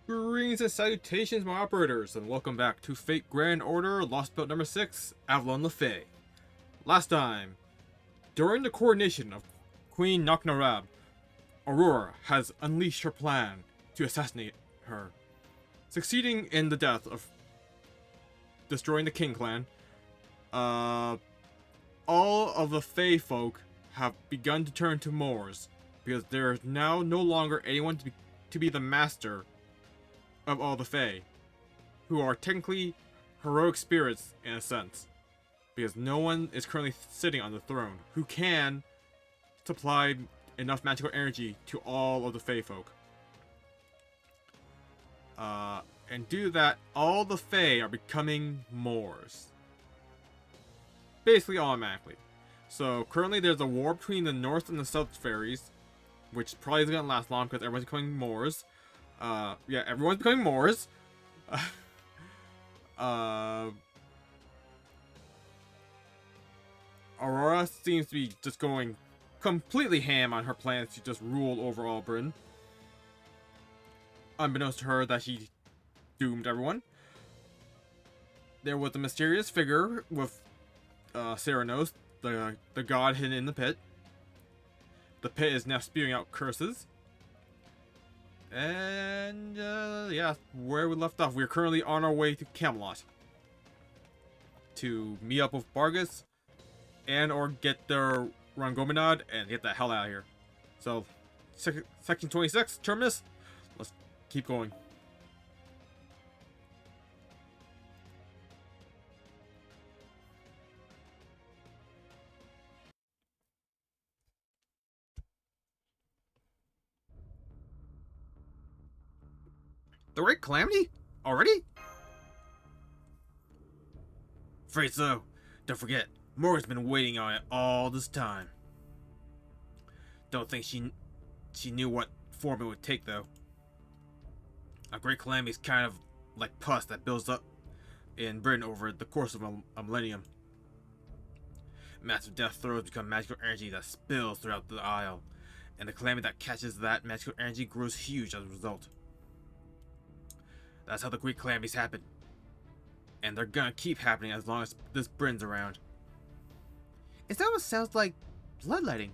Greetings and salutations, my operators, and welcome back to Fate Grand Order Lost Belt number 6, Avalon LaFay. Last time, during the coronation of Queen Knocknarab, Aurora has unleashed her plan to assassinate her, succeeding in the death of destroying the King clan. All of the Fae folk have begun to turn to Moors, because there is now no longer anyone to be the master of all the Fae, who are technically heroic spirits in a sense, because no one is currently sitting on the throne who can supply enough magical energy to all of the Fae folk. And due to that, all the Fae are becoming Moors. Basically automatically. So currently there's a war between the North and the South fairies, which probably isn't going to last long because everyone's becoming Moors. Yeah, everyone's becoming Moors. Aurora seems to be just going completely ham on her plans to just rule over all Britain. Unbeknownst to her that she doomed everyone. There was a mysterious figure with Ceranos, the god hidden in the pit. The pit is now spewing out curses. And, yeah, where we left off. We're currently on our way to Camelot to meet up with Bargus and or get their Rangominad and get the hell out of here. So, section 26, Terminus, let's keep going. The Great Calamity? Already? Afraid so. Don't forget, Morgan's been waiting on it all this time. Don't think she knew what form it would take, though. A Great Calamity is kind of like pus that builds up in Britain over the course of a millennium. Massive death throes become magical energy that spills throughout the Isle, and the calamity that catches that magical energy grows huge as a result. That's how the Great Calamities happen. And they're gonna keep happening as long as this Britain's around. Is that what sounds like bloodletting?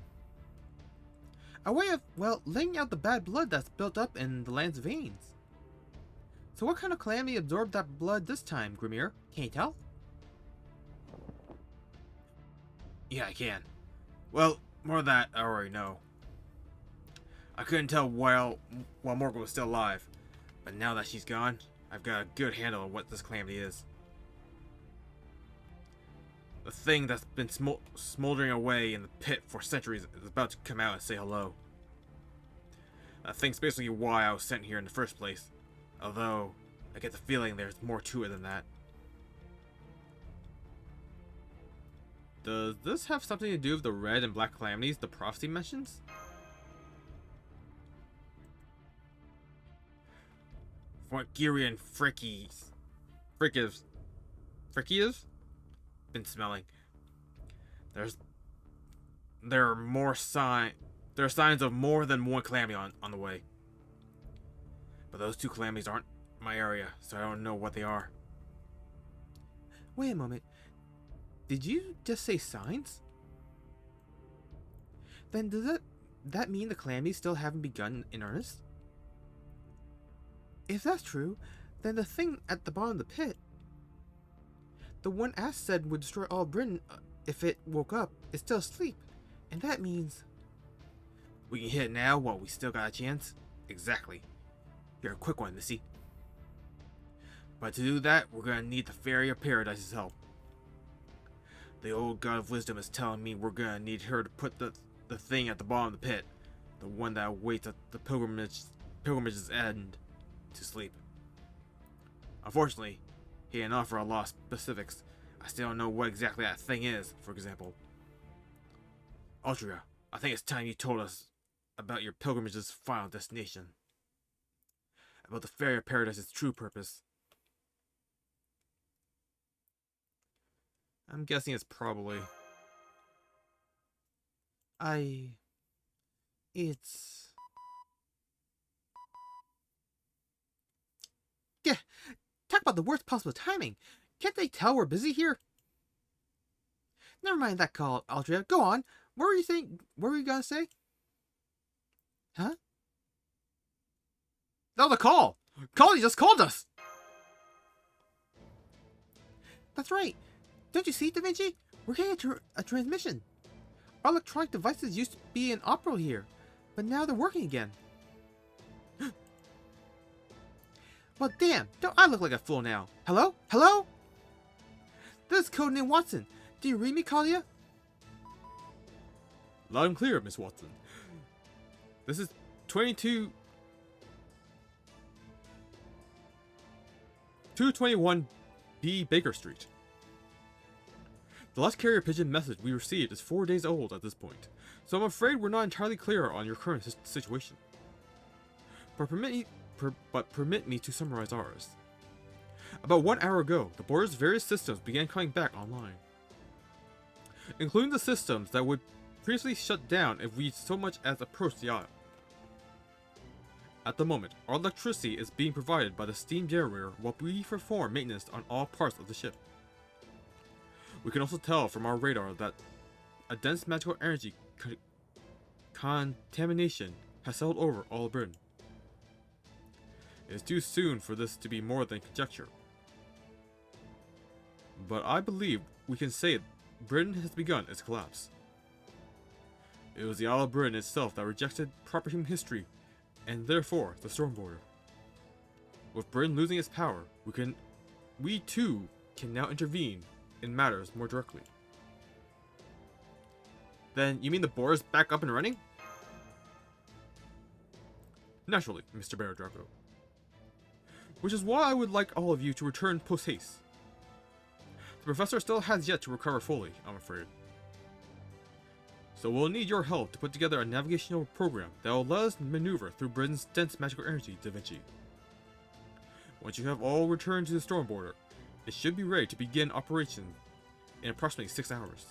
A way of, well, letting out the bad blood that's built up in the land's veins. So what kind of calamity absorbed that blood this time, Grimir? Can you tell? Yeah, I can. Well, more of that I already know. I couldn't tell while Morgan was still alive. But now that she's gone, I've got a good handle on what this calamity is. The thing that's been smoldering away in the pit for centuries is about to come out and say hello. That thing's basically why I was sent here in the first place. Although, I get the feeling there's more to it than that. Does this have something to do with the red and black calamities the prophecy mentions? What Girian Frickies been smelling. There are signs of more than one calamity on the way. But those two calamities aren't my area, so I don't know what they are. Wait a moment. Did you just say signs? Then does that mean the calamities still haven't begun in earnest? If that's true, then the thing at the bottom of the pit, the one Ash said would destroy all Britain if it woke up, is still asleep. And that means... We can hit it now while we still got a chance? Exactly. You're a quick one, Missy. But to do that, we're gonna need the Fairy of Paradise's help. The old God of Wisdom is telling me we're gonna need her to put the thing at the bottom of the pit. The one that awaits at the pilgrimage's end. To sleep. Unfortunately, he didn't offer a lot of specifics. I still don't know what exactly that thing is, for example. Altria, I think it's time you told us about your pilgrimage's final destination. About the Fairy of Paradise's true purpose. I'm guessing it's probably... It's... about the worst possible timing. Can't they tell we're busy here? Never mind that call, Aldria. Go on. What were you gonna say? Huh? That was a call! Callie just called us! That's right. Don't you see, Da Vinci? We're getting a transmission. Our electronic devices used to be inoperable here, but now they're working again. Well, damn, don't I look like a fool now? Hello? Hello? This is Codename Watson. Do you read me, Kalia? Loud and clear, Miss Watson. This is 221 B. Baker Street. The last carrier pigeon message we received is 4 days old at this point, so I'm afraid we're not entirely clear on your current situation. But permit me to summarize ours. About 1 hour ago, the board's various systems began coming back online, including the systems that would previously shut down if we so much as approached the aisle. At the moment, our electricity is being provided by the steam generator while we perform maintenance on all parts of the ship. We can also tell from our radar that a dense magical energy contamination has settled over all of Britain. It is too soon for this to be more than conjecture, but I believe we can say Britain has begun its collapse. It was the Isle of Britain itself that rejected proper human history, and therefore the storm border. With Britain losing its power, we too can now intervene in matters more directly. Then you mean the border's back up and running? Naturally, Mr. Bear Draco. Which is why I would like all of you to return post-haste. The professor still has yet to recover fully, I'm afraid. So we'll need your help to put together a navigational program that will let us maneuver through Britain's dense magical energy, Da Vinci. Once you have all returned to the storm border, it should be ready to begin operation in approximately 6 hours.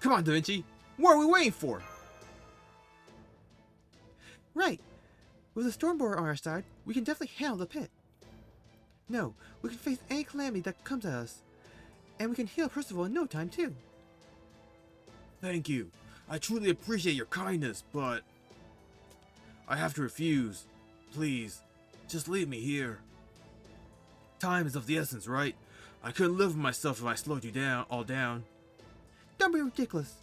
Come on, Da Vinci! What are we waiting for? Right. With the storm border on our side, we can definitely handle the pit. No, we can face any calamity that comes at us. And we can heal Percival in no time, too. Thank you. I truly appreciate your kindness, but I have to refuse. Please, just leave me here. Time is of the essence, right? I couldn't live with myself if I slowed you down. Don't be ridiculous.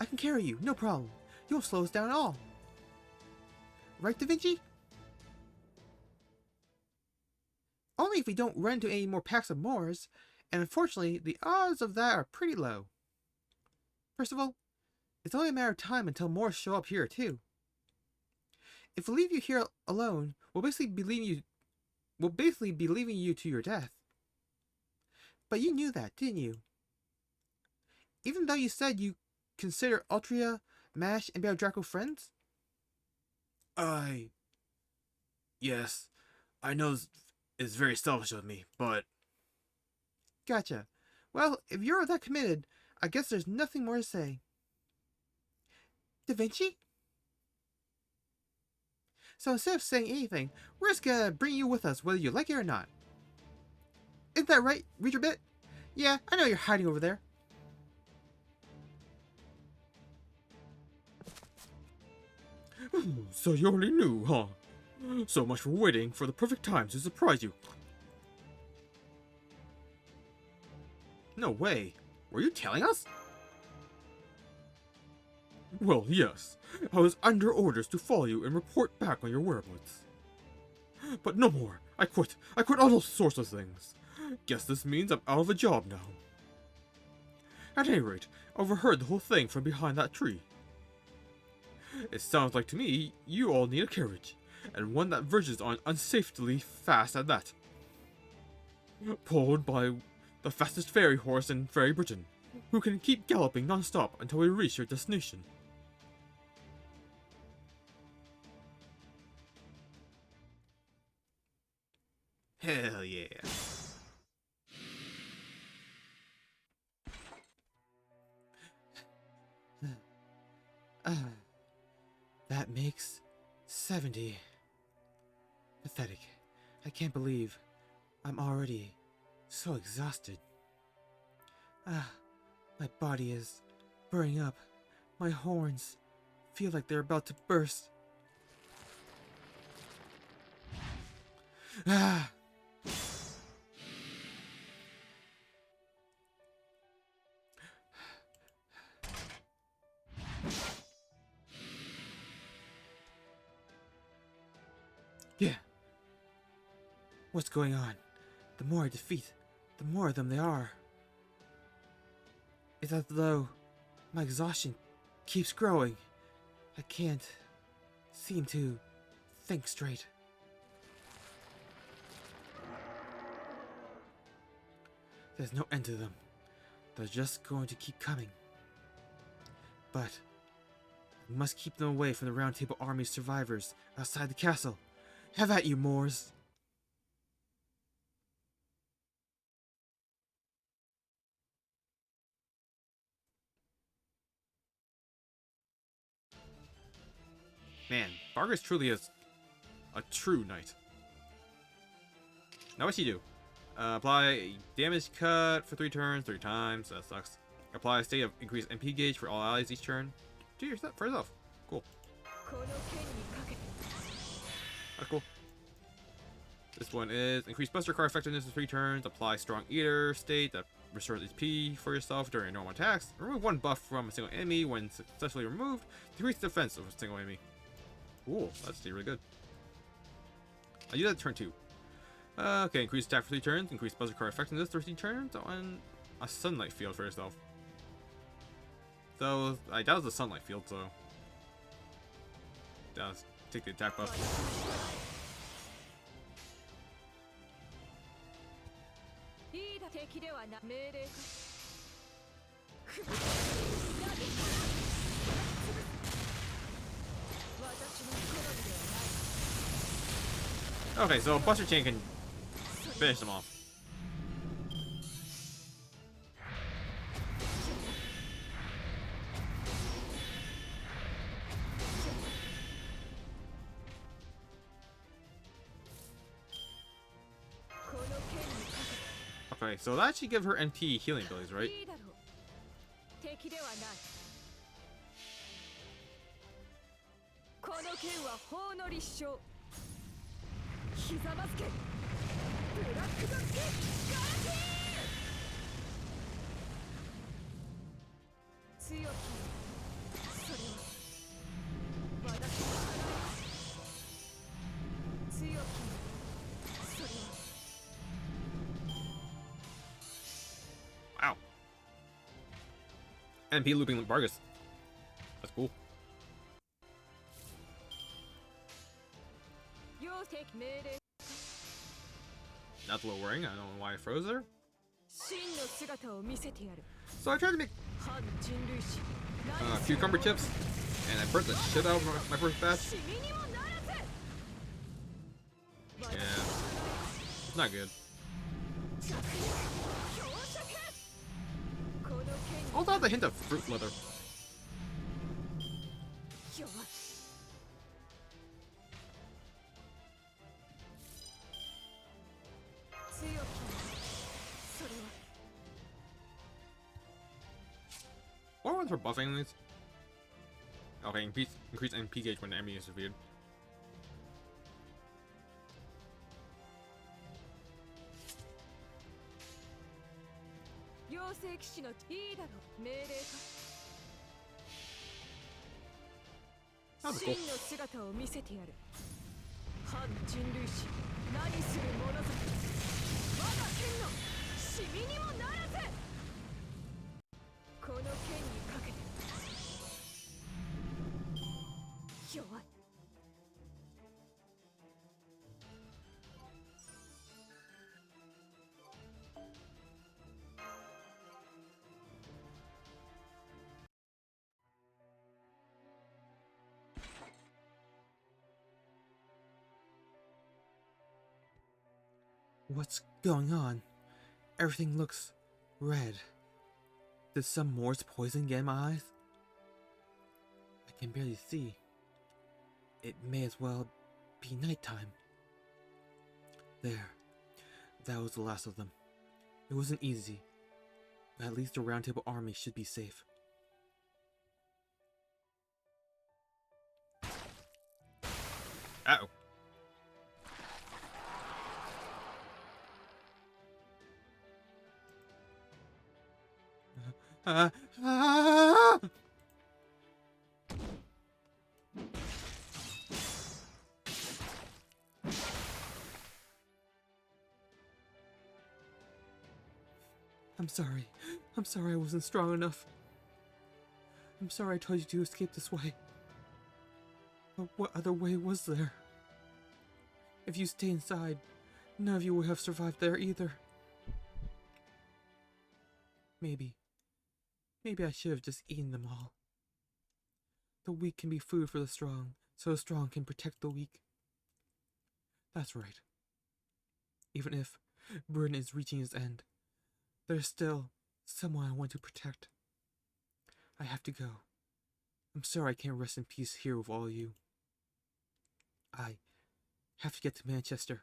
I can carry you, no problem. You won't slow us down at all. Right, Da Vinci? Only if we don't run into any more packs of Moors, and unfortunately, the odds of that are pretty low. Percival, it's only a matter of time until Moors show up here, too. If we leave you here alone, we'll basically be leaving you to your death. But you knew that, didn't you? Even though you said you consider Altria, Mash, and Bear Draco friends? Yes, I know it's very selfish of me, but... Gotcha. Well, if you're that committed, I guess there's nothing more to say. Da Vinci? So instead of saying anything, we're just gonna bring you with us whether you like it or not. Isn't that right, Reader Bit? Yeah, I know you're hiding over there. So you already knew, huh? So much for waiting for the perfect time to surprise you. No way. Were you telling us? Well, yes. I was under orders to follow you and report back on your whereabouts. But no more. I quit. I quit all those sorts of things. Guess this means I'm out of a job now. At any rate, I overheard the whole thing from behind that tree. It sounds like to me you all need a carriage, and one that verges on unsafely fast at that. Pulled by the fastest fairy horse in Fairy Britain, who can keep galloping non-stop until we reach your destination. Hell yeah. That makes 70. Pathetic. I can't believe I'm already so exhausted. Ah, my body is burning up. My horns feel like they're about to burst. Ah! Yeah. What's going on? The more I defeat, the more of them there are. It's as though my exhaustion keeps growing. I can't seem to think straight. There's no end to them. They're just going to keep coming. But I must keep them away from the Round Table Army's survivors outside the castle. Have at you, Moors! Man, Vargas truly is a true knight. Now what's he do? Apply damage cut for 3 turns, 3 times. That sucks. Apply a state of increased MP gauge for all allies each turn. Do yourself for yourself. Cool. That's cool. This one is increase Buster card effectiveness for 3 turns. Apply Strong Eater state that restores HP for yourself during normal attacks. Remove 1 buff from a single enemy when successfully removed. Decrease the defense of a single enemy. Cool. That's really good. I do that turn 2. Okay, increase attack for 3 turns. Increase Buster card effectiveness for 3 turns on a sunlight field for yourself. So that was the sunlight field, so let's take the attack buff. Okay, so Buster Chain can finish them off. Okay, so that should give her NP healing abilities, right? Wow. NP looping Vargas. That's cool. That's a little worrying. I don't know why I froze there. So I tried to make cucumber chips, and I burnt the shit out of my first batch. Yeah, it's not good. Also has a hint of fruit leather. What ones for buffing these? Okay, increase MP gauge when the enemy is defeated. That was cool. What's going on? Everything looks red. Did some Moors poison get in my eyes? I can barely see. It may as well be nighttime. There. That was the last of them. It wasn't easy, but at least the Round Table army should be safe. Uh-oh. Ah! Ah! I'm sorry. I'm sorry I wasn't strong enough. I'm sorry I told you to escape this way. But what other way was there? If you stay inside, none of you would have survived there either. Maybe I should have just eaten them all. The weak can be food for the strong, so the strong can protect the weak. That's right. Even if Burden is reaching his end, there's still someone I want to protect. I have to go. I'm sorry I can't rest in peace here with all of you. I have to get to Manchester.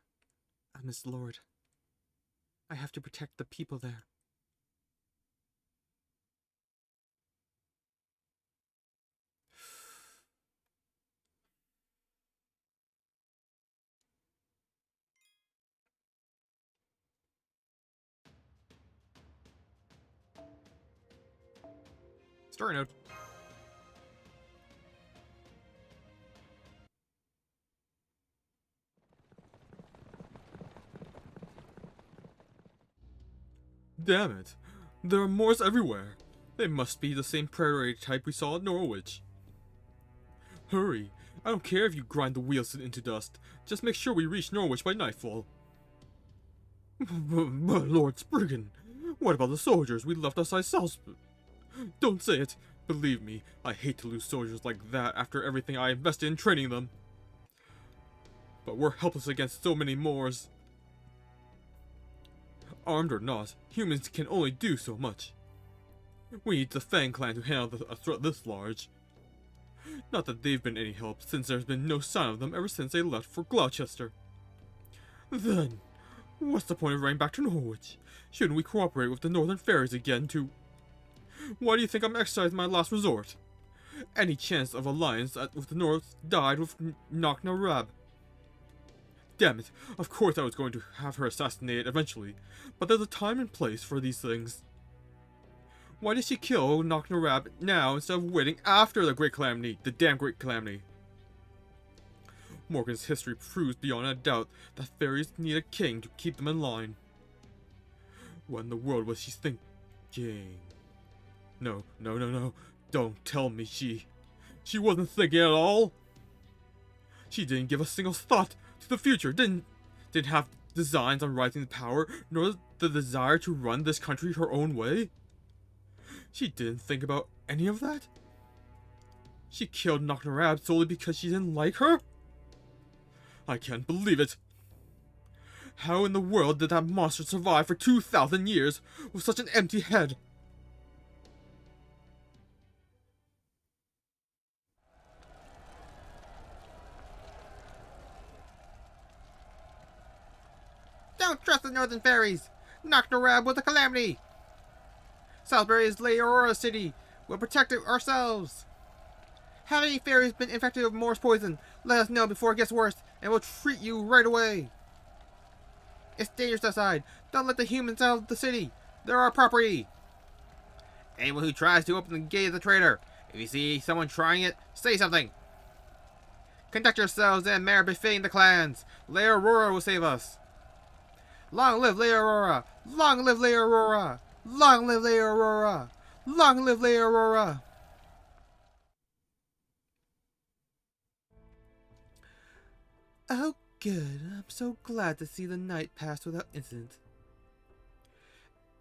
I miss Lord. I have to protect the people there. Story note. Damn it. There are Moors everywhere. They must be the same predatory type we saw at Norwich. Hurry. I don't care if you grind the wheels into dust. Just make sure we reach Norwich by nightfall. But Lord Spriggan, what about the soldiers we left outside Salisbury? Don't say it. Believe me, I hate to lose soldiers like that after everything I invested in training them. But we're helpless against so many Moors. Armed or not, humans can only do so much. We need the Fang clan to handle a threat this large. Not that they've been any help, since there's been no sign of them ever since they left for Gloucester. Then, what's the point of running back to Norwich? Shouldn't we cooperate with the Northern Fairies again to... Why do you think I'm exercising my last resort? Any chance of alliance with the North died with Knock-na-Rab. Damn it, of course I was going to have her assassinated eventually, but there's a time and place for these things. Why did she kill Knock-na-Rab now instead of waiting after the Great Calamity, the damn Great Calamity? Morgan's history proves beyond a doubt that fairies need a king to keep them in line. What in the world was she thinking? No, don't tell me she wasn't thinking at all. She didn't give a single thought to the future, didn't have designs on rising to power, nor the desire to run this country her own way. She didn't think about any of that? She killed Knock-na-Rab solely because she didn't like her? I can't believe it. How in the world did that monster survive for 2,000 years with such an empty head? Don't trust the Northern Fairies! Knock-na-Rab was a calamity! Salisbury is Lady Aurora's city. We'll protect it ourselves. Have any fairies been infected with Moor's poison? Let us know before it gets worse, and we'll treat you right away. It's dangerous outside. Don't let the humans out of the city. They're our property. Anyone who tries to open the gate is a traitor. If you see someone trying it, say something. Conduct yourselves in a manner befitting the clans. Lady Aurora will save us. Long live Lady Aurora! Long live Lady Aurora! Long live Lady Aurora! Long live Lady Aurora! Oh, good. I'm so glad to see the night pass without incident.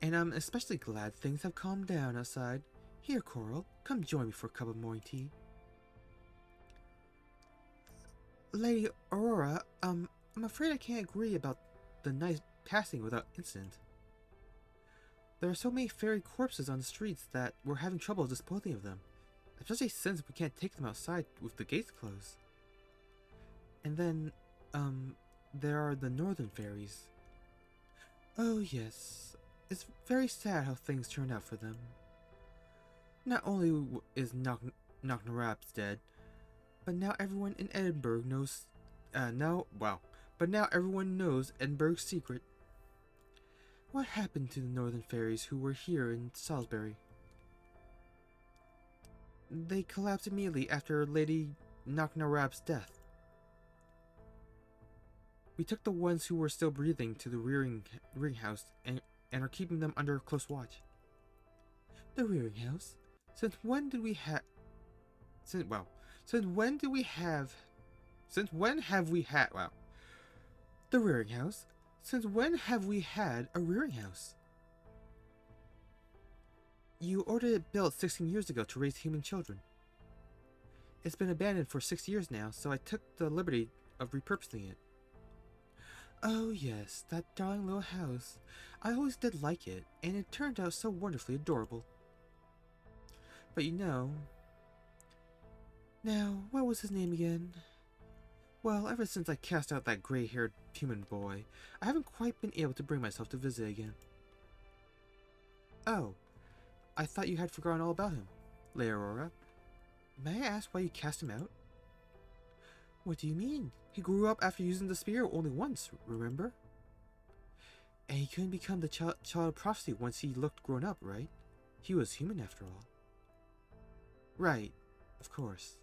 And I'm especially glad things have calmed down outside. Here, Coral, come join me for a cup of morning tea. Lady Aurora, I'm afraid I can't agree about the night passing without incident. There are so many fairy corpses on the streets that we're having trouble disposing of them, especially since we can't take them outside with the gates closed. And then, there are the northern fairies. Oh yes, it's very sad how things turned out for them. Not only is Knocknarab's dead, but now everyone in Edinburgh knows. But now everyone knows Edinburgh's secret. What happened to the northern fairies who were here in Salisbury? They collapsed immediately after Lady Knocknarab's death. We took the ones who were still breathing to the rearing house and are keeping them under close watch. The rearing house? Since when have we had the rearing house? Since when have we had a rearing house? You ordered it built 16 years ago to raise human children. It's been abandoned for 6 years now, so I took the liberty of repurposing it. Oh yes, that darling little house. I always did like it, and it turned out so wonderfully adorable. But you know... Now, what was his name again? Well, ever since I cast out that gray-haired human boy, I haven't quite been able to bring myself to visit again. Oh, I thought you had forgotten all about him, Leonora. May I ask why you cast him out? What do you mean? He grew up after using the spear only once, remember? And he couldn't become the child of prophecy once he looked grown up, right? He was human after all. Right, of course.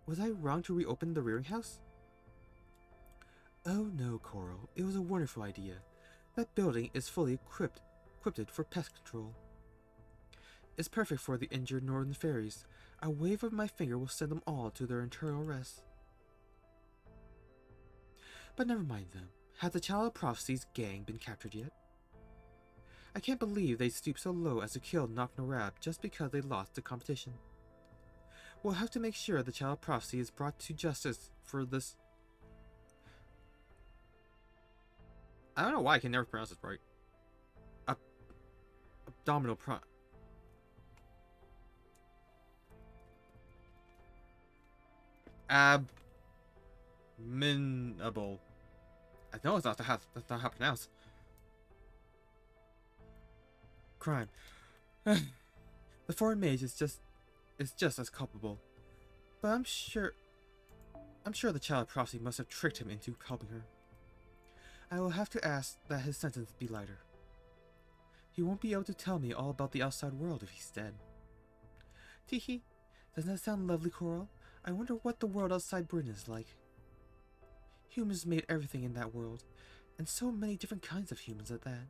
Was I wrong to reopen the rearing house? Oh no, Coral. It was a wonderful idea. That building is fully equipped for pest control. It's perfect for the injured northern fairies. A wave of my finger will send them all to their eternal rest. But never mind them. Has the Child of Prophecy's gang been captured yet? I can't believe they stooped so low as to kill Knocknarab just because they lost the competition. We'll have to make sure the Child of Prophecy is brought to justice for this. I don't know why I can never pronounce this right. Abdominal Abominable. I know that's not how to pronounce. Crime. The foreign mage is just as culpable. But I'm sure the Child of Prophecy must have tricked him into helping her. I will have to ask that his sentence be lighter. He won't be able to tell me all about the outside world if he's dead. Teehee, doesn't that sound lovely, Coral? I wonder what the world outside Britain is like. Humans made everything in that world, and so many different kinds of humans at that.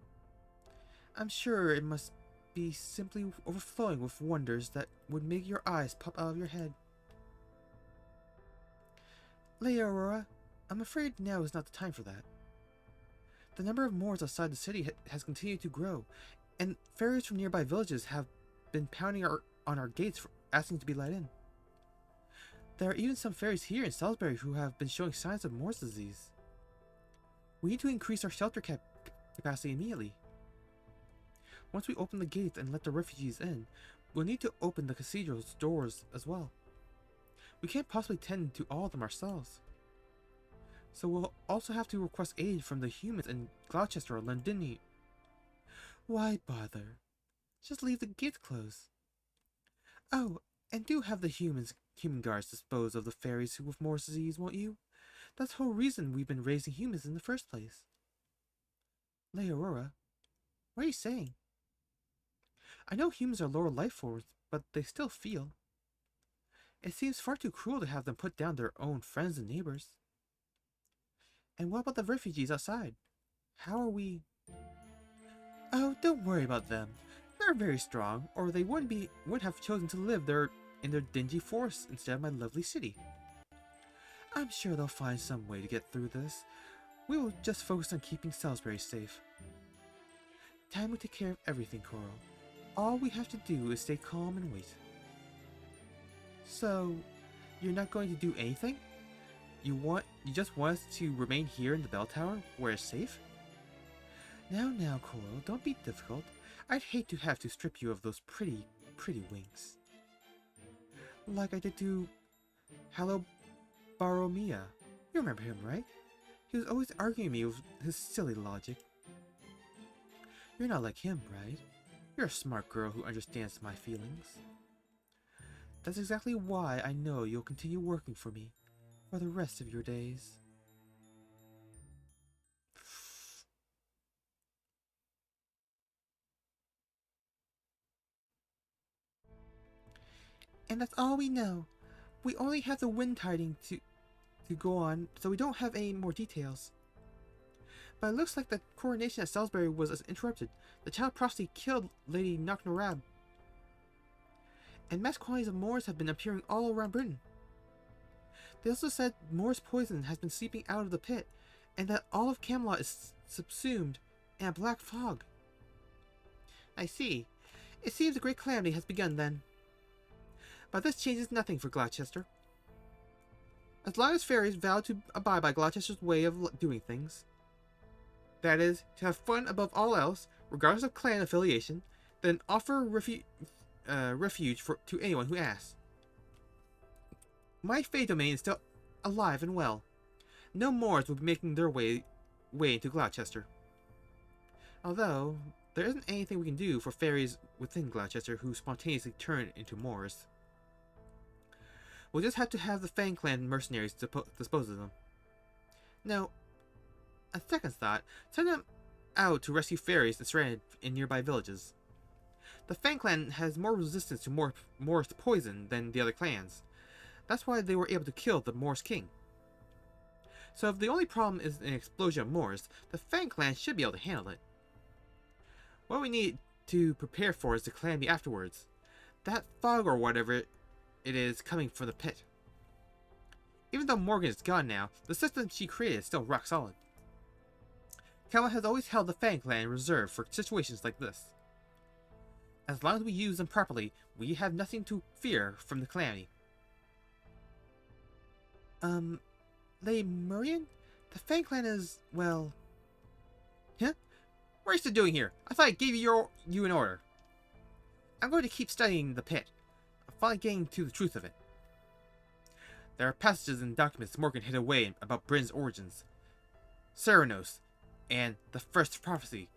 I'm sure it must be simply overflowing with wonders that would make your eyes pop out of your head. Leia Aurora, I'm afraid now is not the time for that. The number of Moors outside the city has continued to grow, and fairies from nearby villages have been pounding on our gates asking to be let in. There are even some fairies here in Salisbury who have been showing signs of Moor's disease. We need to increase our shelter capacity immediately. Once we open the gates and let the refugees in, we'll need to open the cathedral's doors as well. We can't possibly tend to all of them ourselves. So we'll also have to request aid from the humans in Gloucester or Londini. Why bother? Just leave the gates closed. Oh, and do have the human guards dispose of the fairies with Moor's disease, won't you? That's the whole reason we've been raising humans in the first place. Leia Aurora, what are you saying? I know humans are lower life forms, but they still feel. It seems far too cruel to have them put down their own friends and neighbors. And what about the refugees outside? How are we... Oh, don't worry about them. They're very strong, or they wouldn't have chosen to live in their dingy forests instead of my lovely city. I'm sure they'll find some way to get through this. We will just focus on keeping Salisbury safe. Time will take care of everything, Coral. All we have to do is stay calm and wait. So, you're not going to do anything? You just want us to remain here in the bell tower, where it's safe? Now, Coral, don't be difficult. I'd hate to have to strip you of those pretty wings. Like I did to Halobaromia. You remember him, right? He was always arguing me with his silly logic. You're not like him, right? You're a smart girl who understands my feelings. That's exactly why I know you'll continue working for me for the rest of your days. And that's all we know. We only have the wind tiding to go on, so we don't have any more details. But it looks like the coronation at Salisbury was interrupted. The child prophecy killed Lady Knocknarab. And mass quantities of Moors have been appearing all around Britain. They also said Moor's poison has been seeping out of the pit, and that all of Camelot is subsumed in a black fog. I see. It seems a great calamity has begun then. But this changes nothing for Gloucester. As long as fairies vow to abide by Gloucester's way of doing things, that is, to have fun above all else, regardless of clan affiliation, then offer refuge to anyone who asks. My Fey domain is still alive and well. No Moors will be making their way into Gloucester. Although, there isn't anything we can do for fairies within Gloucester who spontaneously turn into Moors. We'll just have to have the Fang Clan mercenaries dispose of them. No, on second thought, send them out to rescue fairies stranded in nearby villages. The Fang Clan has more resistance to Moor's poison than the other clans. That's why they were able to kill the Moor's king. So if the only problem is an explosion of Moors, the Fang Clan should be able to handle it. What we need to prepare for is the calamity afterwards. That fog or whatever it is coming from the pit. Even though Morgan is gone now, the system she created is still rock solid. Camelot has always held the Fang Clan in reserve for situations like this. As long as we use them properly, we have nothing to fear from the calamity. Lady Murian? The Fang Clan is, well... Huh? What are you still doing here? I thought I gave you an order. I'm going to keep studying the pit. I'm finally getting to the truth of it. There are passages in documents Morgan hid away about Bryn's origins, Ceranos, and the First Prophecy.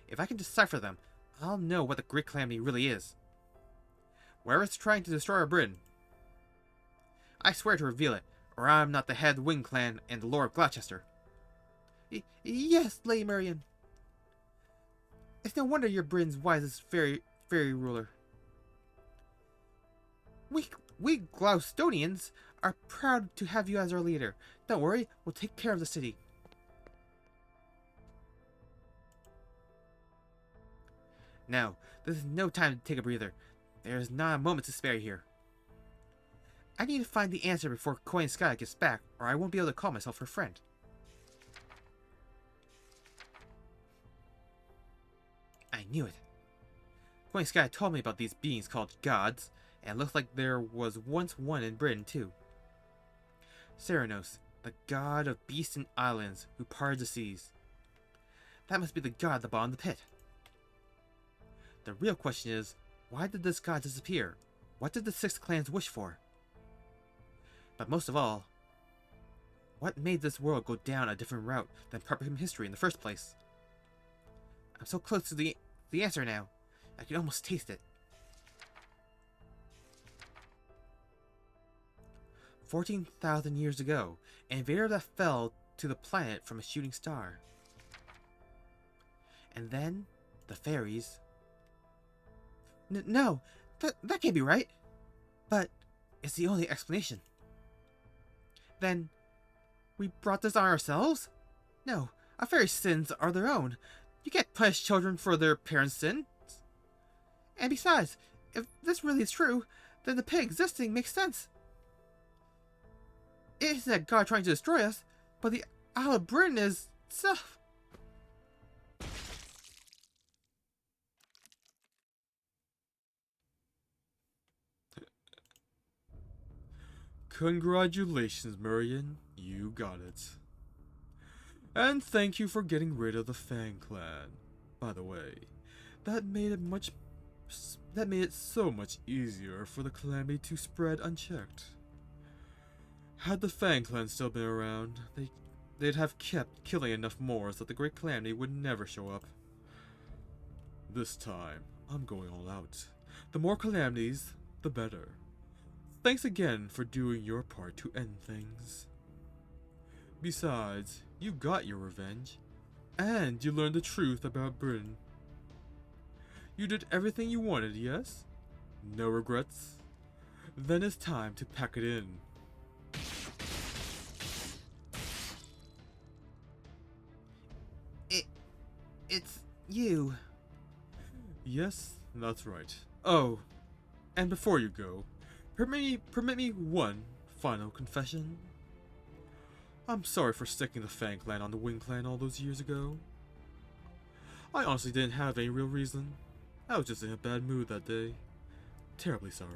If I can decipher them, I'll know what the Great Calamity really is. Whoever's trying to destroy our Bryn, I swear to reveal it, or I'm not the head of the Wind Clan and the Lord of Gloucester. Yes, Lady Murian. It's no wonder you're Bryn's wisest fairy ruler. We Gloucestonians are proud to have you as our leader. Don't worry, we'll take care of the city. No, this is no time to take a breather. There is not a moment to spare here. I need to find the answer before Coin Sky gets back, or I won't be able to call myself her friend. I knew it. Coin Sky told me about these beings called gods, and it looks like there was once one in Britain too. Ceranos, the god of beasts and islands who parts the seas. That must be the god at the bottom of the pit. The real question is, why did this god disappear? What did the six clans wish for? But most of all, what made this world go down a different route than proper human history in the first place? I'm so close to the answer now. I can almost taste it. 14,000 years ago, an invader that fell to the planet from a shooting star. And then, the fairies... No, that can't be right. But it's the only explanation. Then, we brought this on ourselves? No, a fairy's sins are their own. You can't punish children for their parents' sins. And besides, if this really is true, then the pit existing makes sense. It isn't that God trying to destroy us, but the Isle of Britain is self. Congratulations, Murian. You got it. And thank you for getting rid of the Fang Clan. By the way, that made it so much easier for the calamity to spread unchecked. Had the Fang Clan still been around, they'd have kept killing enough Moors that the Great Calamity would never show up. This time, I'm going all out. The more calamities, the better. Thanks again for doing your part to end things. Besides, you got your revenge, and you learned the truth about Britain. You did everything you wanted, yes? No regrets? Then it's time to pack it in. It's you. Yes, that's right. Oh, and before you go, permit me one final confession. I'm sorry for sticking the Fang Clan on the Wing Clan all those years ago. I honestly didn't have any real reason. I was just in a bad mood that day. Terribly sorry.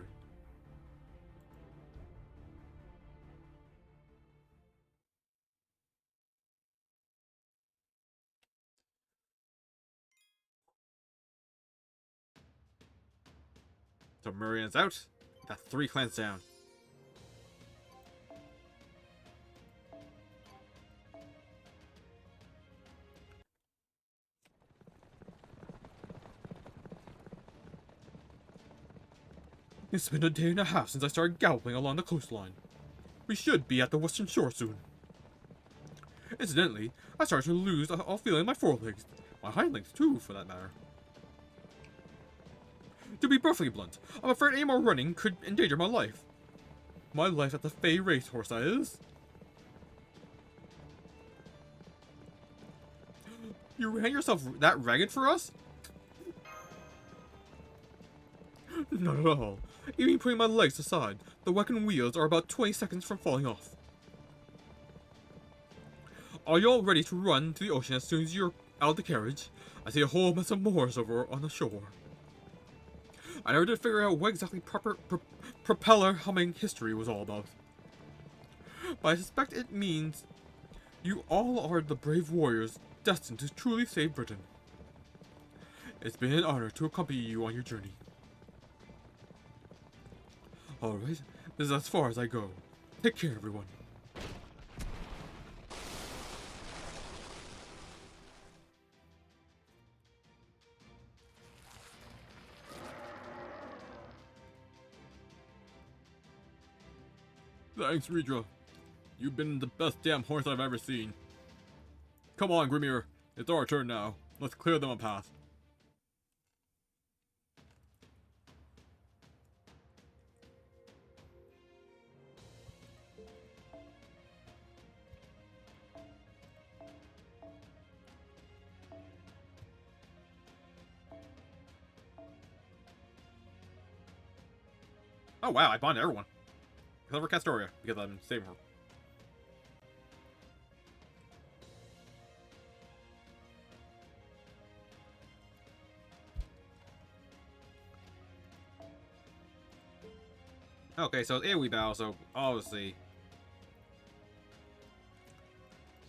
So Murian's out. Got 3 clans down. It's been a day and a half since I started galloping along the coastline. We should be at the western shore soon. Incidentally, I started to lose all feeling in my forelegs. My hind legs too, for that matter. To be perfectly blunt, I'm afraid any more running could endanger my life. My life at the Fey racehorse, that is. You ran yourself that ragged for us? Not at all. Even putting my legs aside, the wagon wheels are about 20 seconds from falling off. Are you all ready to run to the ocean as soon as you're out of the carriage? I see a whole mess of Moors over on the shore. I never did figure out what exactly proper propeller humming history was all about. But I suspect it means you all are the brave warriors destined to truly save Britain. It's been an honor to accompany you on your journey. Alright, this is as far as I go. Take care, everyone. Thanks, Redra. You've been the best damn horse I've ever seen. Come on, Grimir. It's our turn now. Let's clear them a path. Oh wow, I bonded everyone. Except for Castoria, because I'm saving her. Okay, so it's AoE battle, so obviously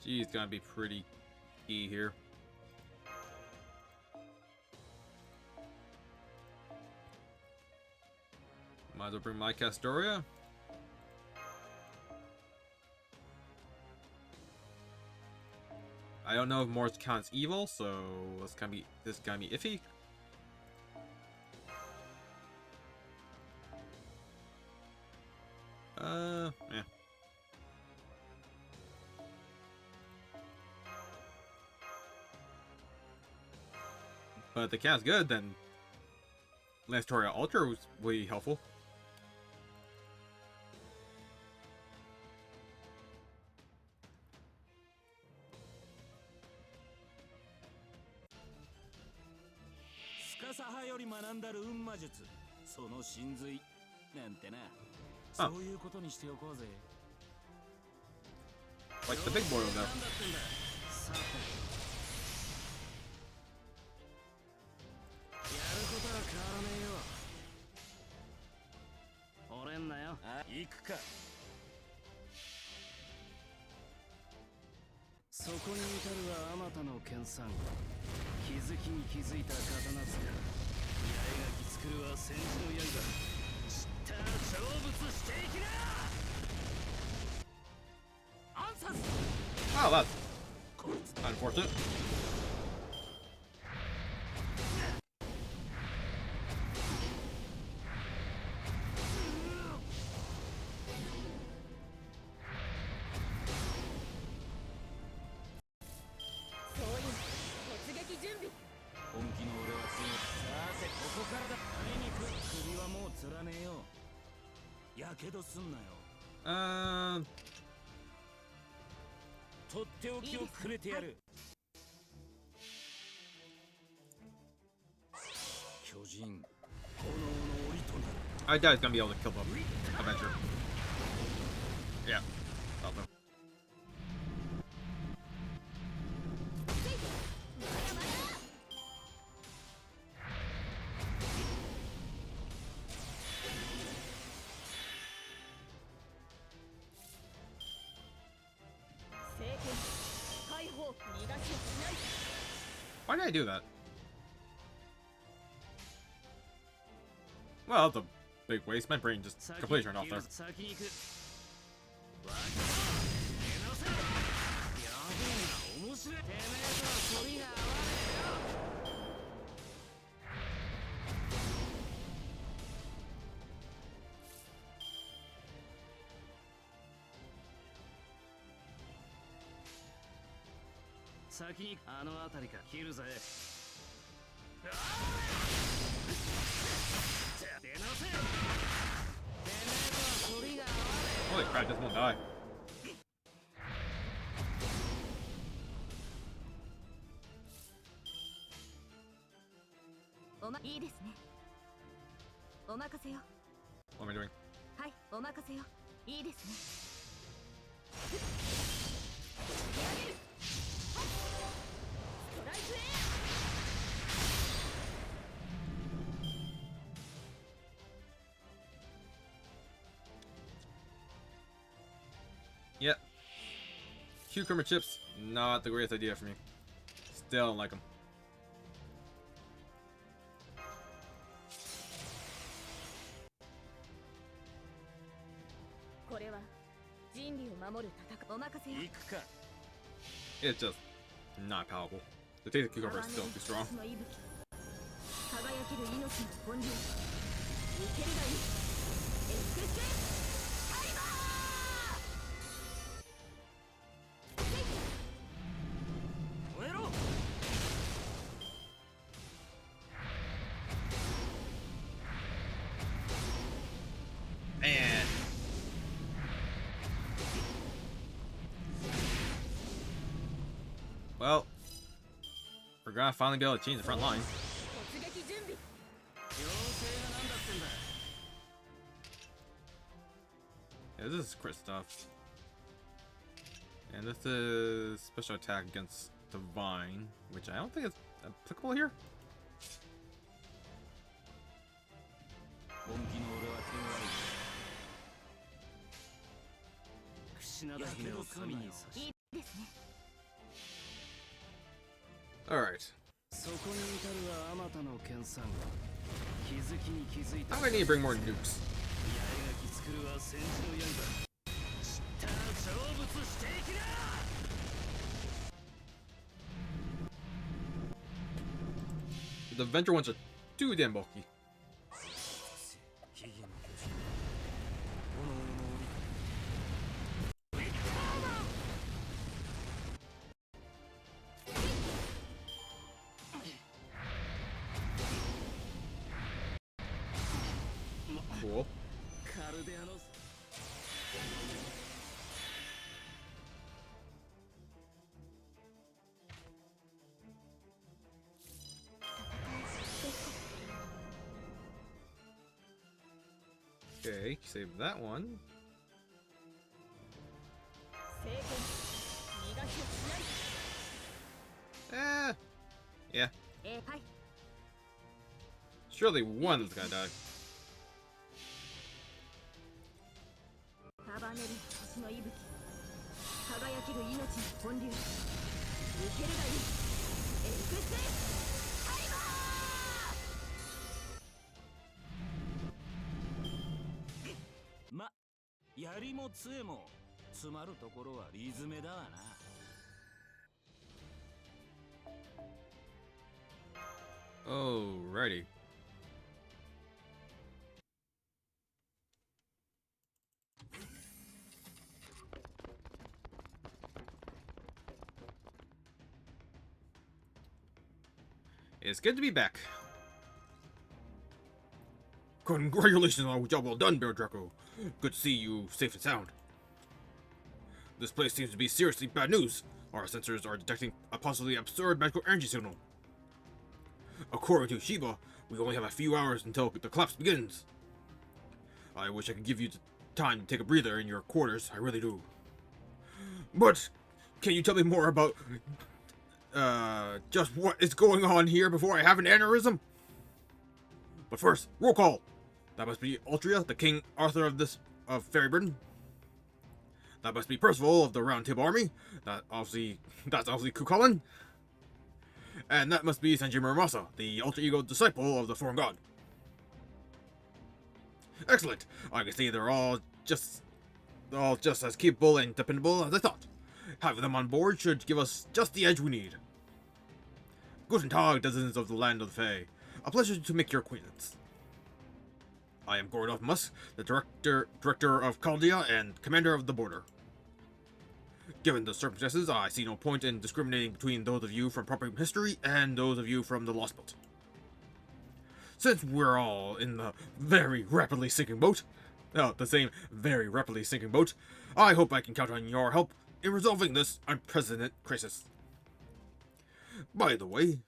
she's gonna be pretty key here. Might as well bring my Castoria. I don't know if Morse counts evil, so this is gonna be iffy. Yeah. But if the count's good, then Lanstoria Ultra was really helpful. Oh. Like the big boy over there. Oh, Well, that's unfortunate. Uh, とっておきをくれてやる。巨人、炎の檻となる。 I doubt he's gonna be able to kill the Avenger. Yeah, thought so. Why did I do that? Well, that's a big waste. My brain just completely turned off there. Holy crap, this won't die. What am I doing? Yep. Cucumber chips, not the greatest idea for me. Still don't like them. It's just not palatable. The taste of cucumber is still too strong. Man. Well, we're gonna finally be able to change the front line. Yeah, this is crit stuff. And this is special attack against Divine, which I don't think is applicable here. Alright. I'm gonna need to bring more nukes. The Avenger ones are too damn bulky. Cool. Okay, save that one. Yeah. Surely one's gonna die. Alrighty. It's good to be back. Congratulations on a job well done, Bear Draco. Good to see you safe and sound. This place seems to be seriously bad news. Our sensors are detecting a possibly absurd magical energy signal. According to Shiba, we only have a few hours until the collapse begins. I wish I could give you time to take a breather in your quarters, I really do. But, can you tell me more about, just what is going on here before I have an aneurysm? But first, roll call. That must be Altria, the King Arthur of Fairy Britain. That must be Percival of the Round Table Army. That's obviously Cuchulainn. And that must be Sanji Muramasa, the alter ego disciple of the foreign god. Excellent. I can see they're all just as capable and dependable as I thought. Having them on board should give us just the edge we need. Guten Tag, citizens of the land of the Fae. A pleasure to make your acquaintance. I am Gordon Musk, the director of Chaldea and commander of the border. Given the circumstances, I see no point in discriminating between those of you from proper history and those of you from the Lost Boat. Since we're all in the very rapidly sinking boat, the same very rapidly sinking boat, I hope I can count on your help in resolving this unprecedented crisis. By the way,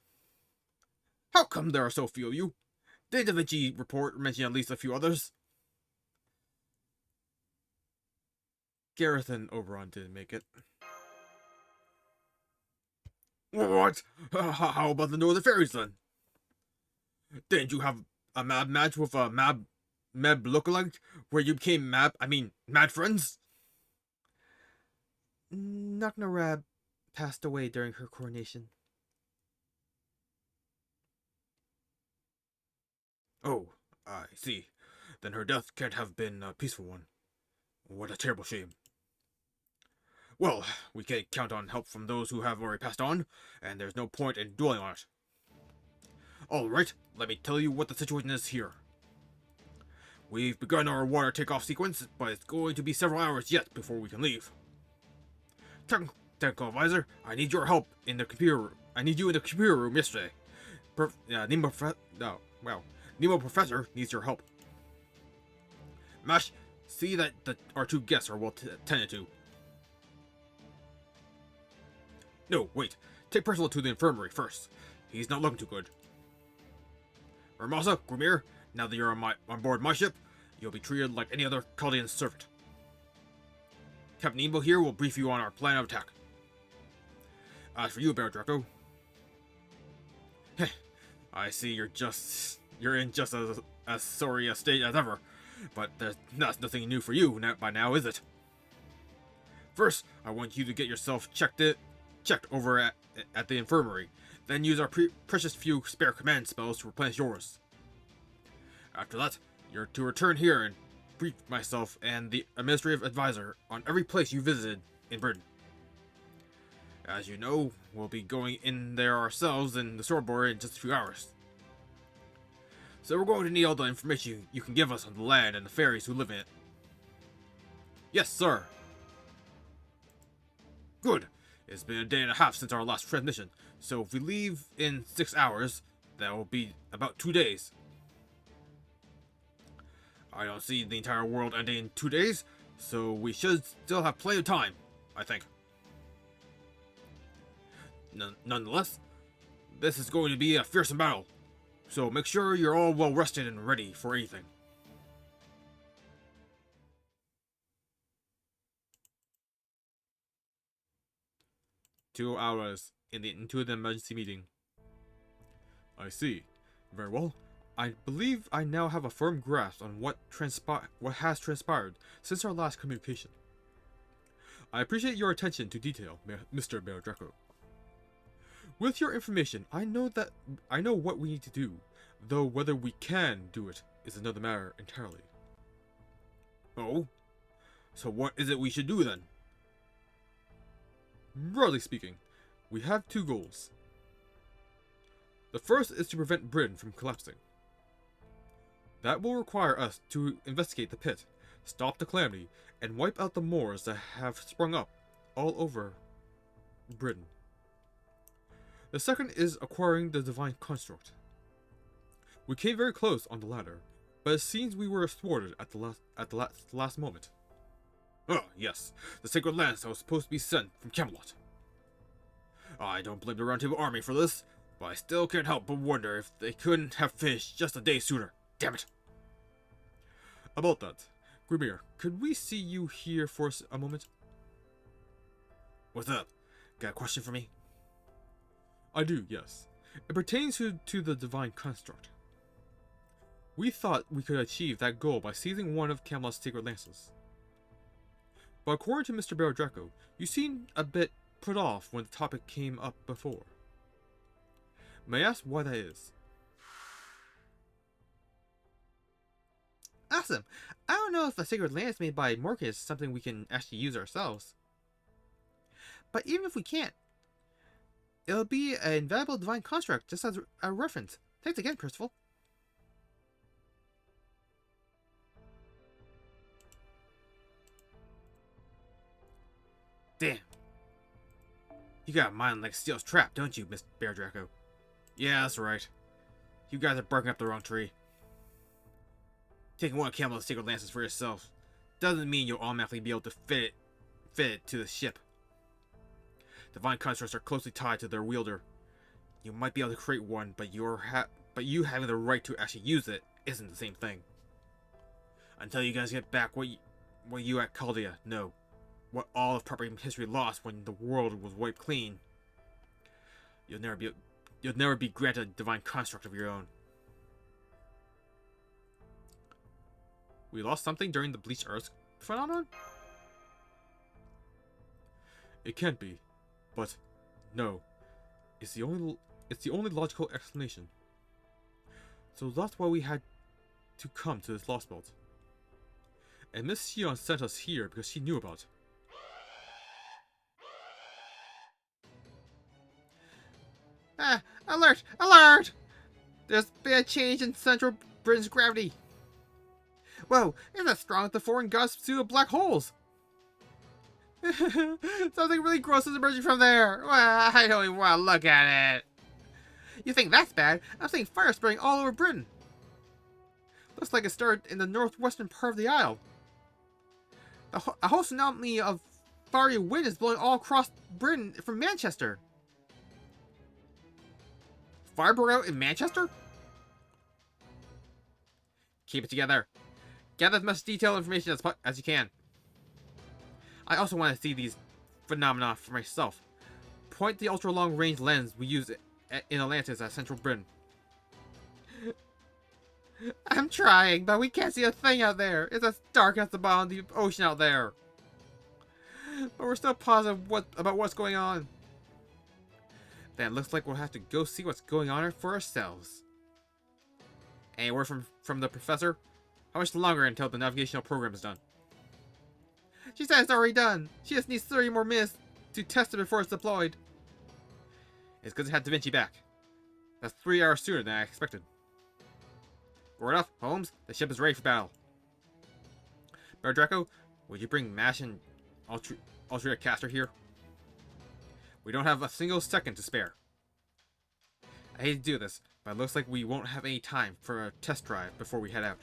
how come there are so few of you? Did Da Vinci report mention at least a few others? Gareth and Oberon didn't make it. What? How about the Northern Fairies then? Didn't you have a mad match with a mad lookalike where you became mad friends? Knocknarab passed away during her coronation. Oh, I see. Then her death can't have been a peaceful one. What a terrible shame. Well, we can't count on help from those who have already passed on, and there's no point in dwelling on it. Alright, let me tell you what the situation is here. We've begun our water takeoff sequence, but it's going to be several hours yet before we can leave. Technical advisor, I need your help in the computer room. I need you in the computer room yesterday. Nemo Professor needs your help. Mash, see that our two guests are well tended to. No, wait. Take Percival to the infirmary first. He's not looking too good. Ramasa, Grimir, now that you're on board my ship, you'll be treated like any other Chaldean servant. Captain Nemo here will brief you on our plan of attack. As for you, Bear Draco, I see you're in just as sorry a state as ever, but that's nothing new for you by now, is it? First, I want you to get yourself checked over at the infirmary, then use our precious few spare command spells to replenish yours. After that, you're to return here and brief myself and the administrative advisor on every place you visited in Britain. As you know, we'll be going in there ourselves in the swordboard in just a few hours. So we're going to need all the information you can give us on the land and the fairies who live in it. Yes, sir. Good. It's been a day and a half since our last transmission, so if we leave in 6 hours, that will be about 2 days. I don't see the entire world ending in 2 days, so we should still have plenty of time, I think. Nonetheless, this is going to be a fearsome battle, so make sure you're all well rested and ready for anything. Two hours into the emergency meeting. I see. Very well. I believe I now have a firm grasp on what has transpired since our last communication. I appreciate your attention to detail, Mr. Bear Draco. With your information, I know what we need to do, though whether we can do it is another matter entirely. Oh? So what is it we should do then? Broadly speaking, we have two goals. The first is to prevent Britain from collapsing. That will require us to investigate the pit, stop the calamity, and wipe out the Moors that have sprung up all over Britain. The second is acquiring the divine construct. We came very close on the latter, but it seems we were thwarted at the last moment. Oh, yes, the sacred lance that was supposed to be sent from Camelot. I don't blame the Round Table army for this, but I still can't help but wonder if they couldn't have finished just a day sooner. Damn it! About that, Grimir, could we see you here for a moment? What's up? Got a question for me? I do, yes. It pertains to the divine construct. We thought we could achieve that goal by seizing one of Camelot's sacred lances. But according to Mr. Draco, you seemed a bit put off when the topic came up before. May I ask why that is? Awesome! I don't know if a sacred lance made by Morcus is something we can actually use ourselves. But even if we can't, it'll be an invaluable divine construct just as a reference. Thanks again, Percival. Damn. You got a mind like Steel's trap, don't you, Mr. Bear Draco? Yeah, that's right. You guys are barking up the wrong tree. Taking one of Camelot's sacred lances for yourself doesn't mean you'll automatically be able to fit it to the ship. Divine constructs are closely tied to their wielder. You might be able to create one, but you having the right to actually use it isn't the same thing. Until you guys get back what you at Chaldea know. What all of proper history lost when the world was wiped clean. You'll never be granted a divine construct of your own. We lost something during the Bleached Earth phenomenon? It can't be, but no. It's the only logical explanation. So that's why we had to come to this Lost Belt. And Miss Sion sent us here because she knew about it. Alert! Alert! There's been a change in central Britain's gravity. Whoa, it's as strong as the foreign gods' pseudo black holes. Something really gross is emerging from there. Well, I don't even want to look at it. You think that's bad? I'm seeing fire spreading all over Britain. Looks like it started in the northwestern part of the Isle. A whole tsunami of fiery wind is blowing all across Britain from Manchester. Fire broke out in Manchester? Keep it together. Gather as much detailed information as you can. I also want to see these phenomena for myself. Point the ultra-long-range lens we use in Atlantis at Central Britain. I'm trying, but we can't see a thing out there. It's as dark as the bottom of the ocean out there. But we're still positive about what's going on. Then it looks like we'll have to go see what's going on for ourselves. Any word from the professor? How much longer until the navigational program is done? She said it's already done. She just needs 30 more minutes to test it before it's deployed. It's good to have Da Vinci back. That's 3 hours sooner than I expected. Word up, Holmes. The ship is ready for battle. Bear Draco, would you bring Mash and Altria Caster here? We don't have a single second to spare. I hate to do this, but it looks like we won't have any time for a test drive before we head out.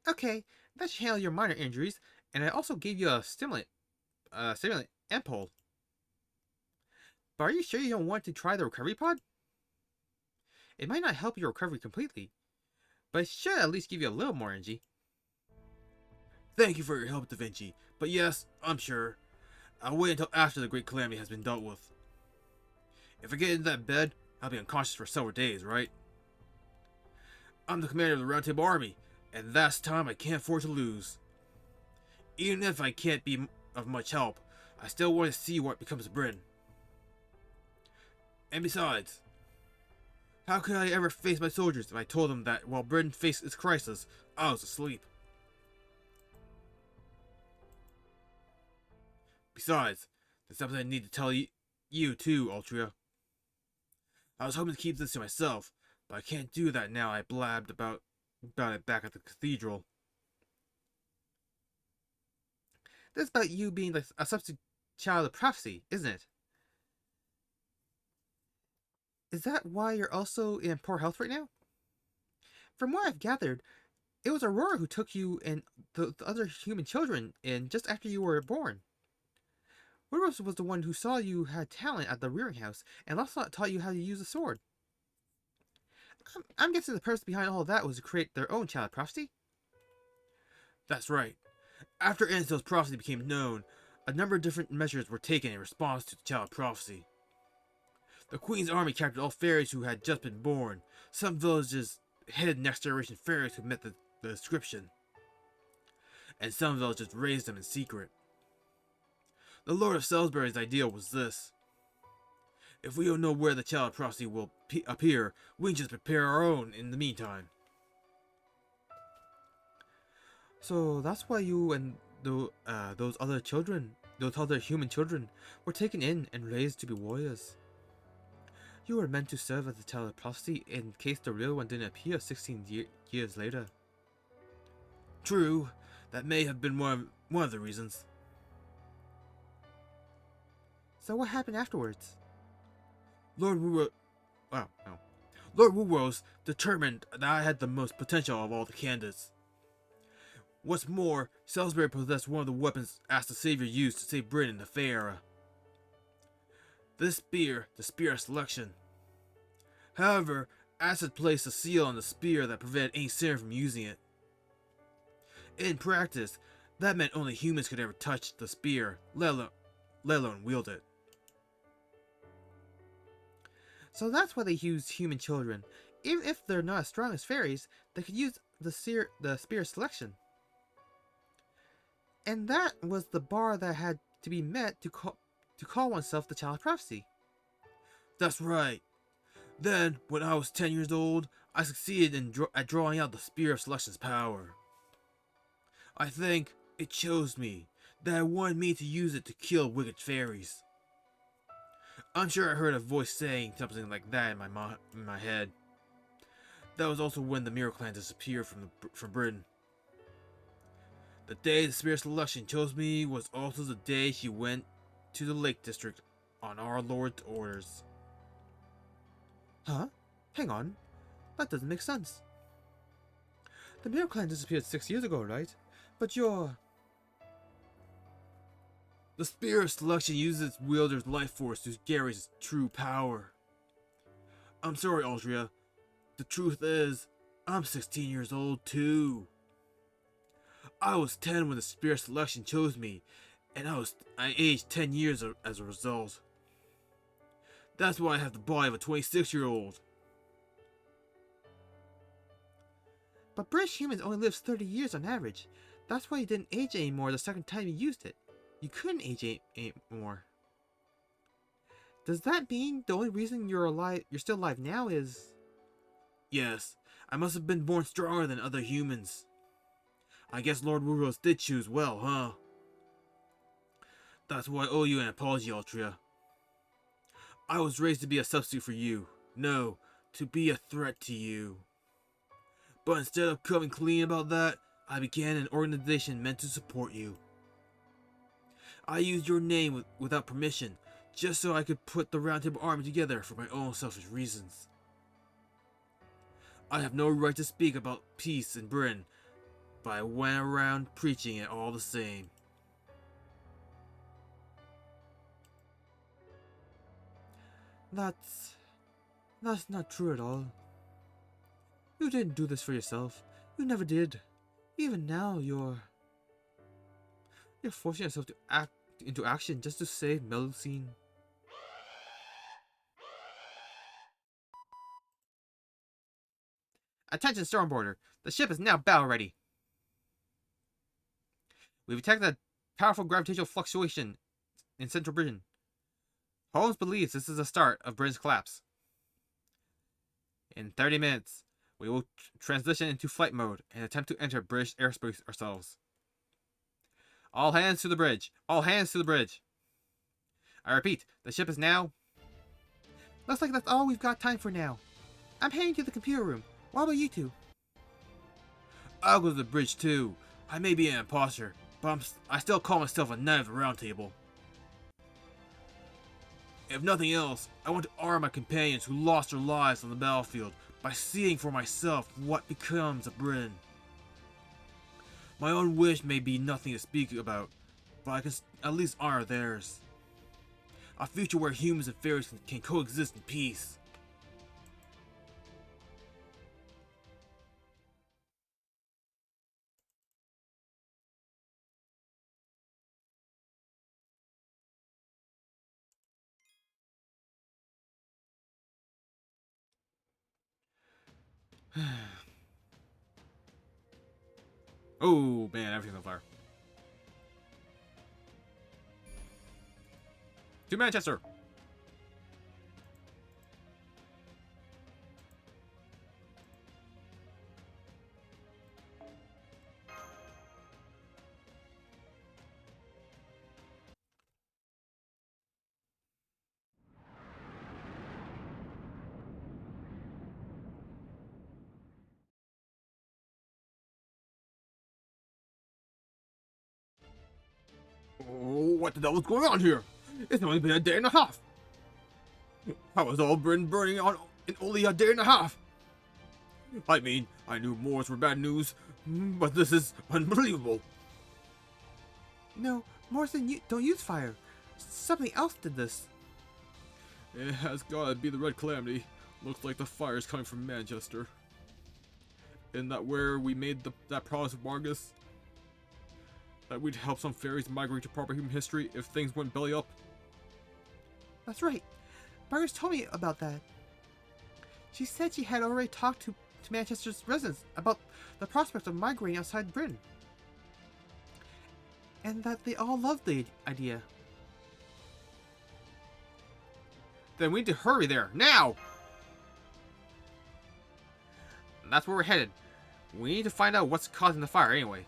Okay, that should handle your minor injuries, and I also gave you a stimulant ampoule. But are you sure you don't want to try the recovery pod? It might not help your recovery completely, but it should at least give you a little more energy. Thank you for your help, Da Vinci, but yes, I'm sure. I'll wait until after the Great Calamity has been dealt with. If I get into that bed, I'll be unconscious for several days, right? I'm the commander of the Round Table Army, and that's time I can't afford to lose. Even if I can't be of much help, I still want to see what becomes of Britain. And besides, how could I ever face my soldiers if I told them that while Britain faced its crisis, I was asleep? Besides, there's something I need to tell you too, Altria. I was hoping to keep this to myself, but I can't do that now I blabbed about it back at the cathedral. This is about you being like a substitute child of prophecy, isn't it? Is that why you're also in poor health right now? From what I've gathered, it was Aurora who took you and the other human children in just after you were born. Rose was the one who saw you had talent at the rearing house and also taught you how to use a sword. I'm guessing the person behind all of that was to create their own child prophecy? That's right. After Ansel's prophecy became known, a number of different measures were taken in response to the child prophecy. The Queen's army captured all fairies who had just been born. Some villages hid next generation fairies who met the description. And some villages raised them in secret. The Lord of Salisbury's idea was this. If we don't know where the child prophecy will appear, we can just prepare our own in the meantime. So that's why you and those other human children, were taken in and raised to be warriors. You were meant to serve as a child of prophecy in case the real one didn't appear 16 years later. True, that may have been one of the reasons. So what happened afterwards? Lord Woolrose determined that I had the most potential of all the candidates. What's more, Salisbury possessed one of the weapons asked the Savior used to save Britain in the Fey era. This spear, the Spear of Selection. However, Acid placed a seal on the spear that prevented any sinner from using it. In practice, that meant only humans could ever touch the spear, let alone wield it. So that's why they use human children. Even if they're not as strong as fairies, they could use the spear selection. And that was the bar that had to be met to call oneself the child of prophecy. That's right. Then, when I was 10 years old, I succeeded at drawing out the Spear of Selection's power. I think it chose me, that it wanted me to use it to kill wicked fairies. I'm sure I heard a voice saying something like that in my head. That was also when the Miracle Clan disappeared from Britain. The day the Spirit Selection chose me was also the day she went to the Lake District on our Lord's orders. Huh? Hang on. That doesn't make sense. The Miracle Clan disappeared 6 years ago, right? But you're... The Spirit Selection uses its wielder's life force to carry its true power. I'm sorry, Altria. The truth is, I'm 16 years old too. I was 10 when the Spirit Selection chose me, and I aged 10 years as a result. That's why I have the body of a 26-year-old. But British humans only live 30 years on average. That's why you didn't age anymore the second time you used it. You couldn't age anymore. Does that mean the only reason you're still alive now is... Yes, I must have been born stronger than other humans. I guess Lord Woolrose did choose well, huh? That's why I owe you an apology, Altria. I was raised to be a substitute for you. No, to be a threat to you. But instead of coming clean about that, I began an organization meant to support you. I used your name without permission, just so I could put the Round Table Army together for my own selfish reasons. I have no right to speak about peace in Britain, but I went around preaching it all the same. That's not true at all. You didn't do this for yourself. You never did. Even now, you're forcing yourself to act into action just to save Melusine. Attention, Stormboarder! The ship is now battle ready. We've detected a powerful gravitational fluctuation in Central Britain. Holmes believes this is the start of Britain's collapse. In 30 minutes, we will transition into flight mode and attempt to enter British airspace ourselves. All hands to the bridge! All hands to the bridge! I repeat, the ship is now... Looks like that's all we've got time for now. I'm heading to the computer room. What about you two? I'll go to the bridge too. I may be an imposter, but I still call myself a knight of the round table. If nothing else, I want to honor my companions who lost their lives on the battlefield by seeing for myself what becomes of Britain. My own wish may be nothing to speak about, but I can at least honor theirs. A future where humans and fairies can coexist in peace. Oh man, everything's on fire. To Manchester! Oh, what the hell was going on here? It's only been a day and a half. How is all Britain burning on in only a day and a half? I mean, I knew Moors were bad news, but this is unbelievable. No, Morse don't use fire. Something else did this. It has gotta be the Red Calamity. Looks like the fire's coming from Manchester. Isn't that where we made that promise with Margus? That we'd help some fairies migrate to proper human history if things went belly up? That's right. Margaret told me about that. She said she had already talked to Manchester's residents about the prospect of migrating outside Britain. And that they all loved the idea. Then we need to hurry there, now! And that's where we're headed. We need to find out what's causing the fire anyway.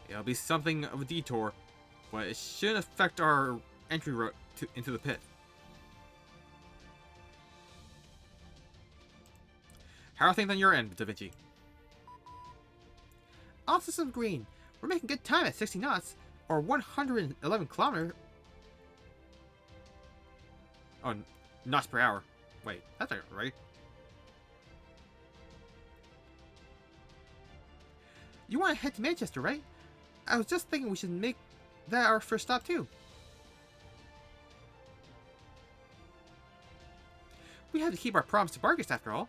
It'll be something of a detour, but it shouldn't affect our entry route into the pit. How are things on your end, Da Vinci? All systems green. We're making good time at 60 knots, or 111 kilometers. Oh, knots per hour. Wait, that's not right. You want to head to Manchester, right? I was just thinking we should make that our first stop too. We have to keep our promise to Bargus after all.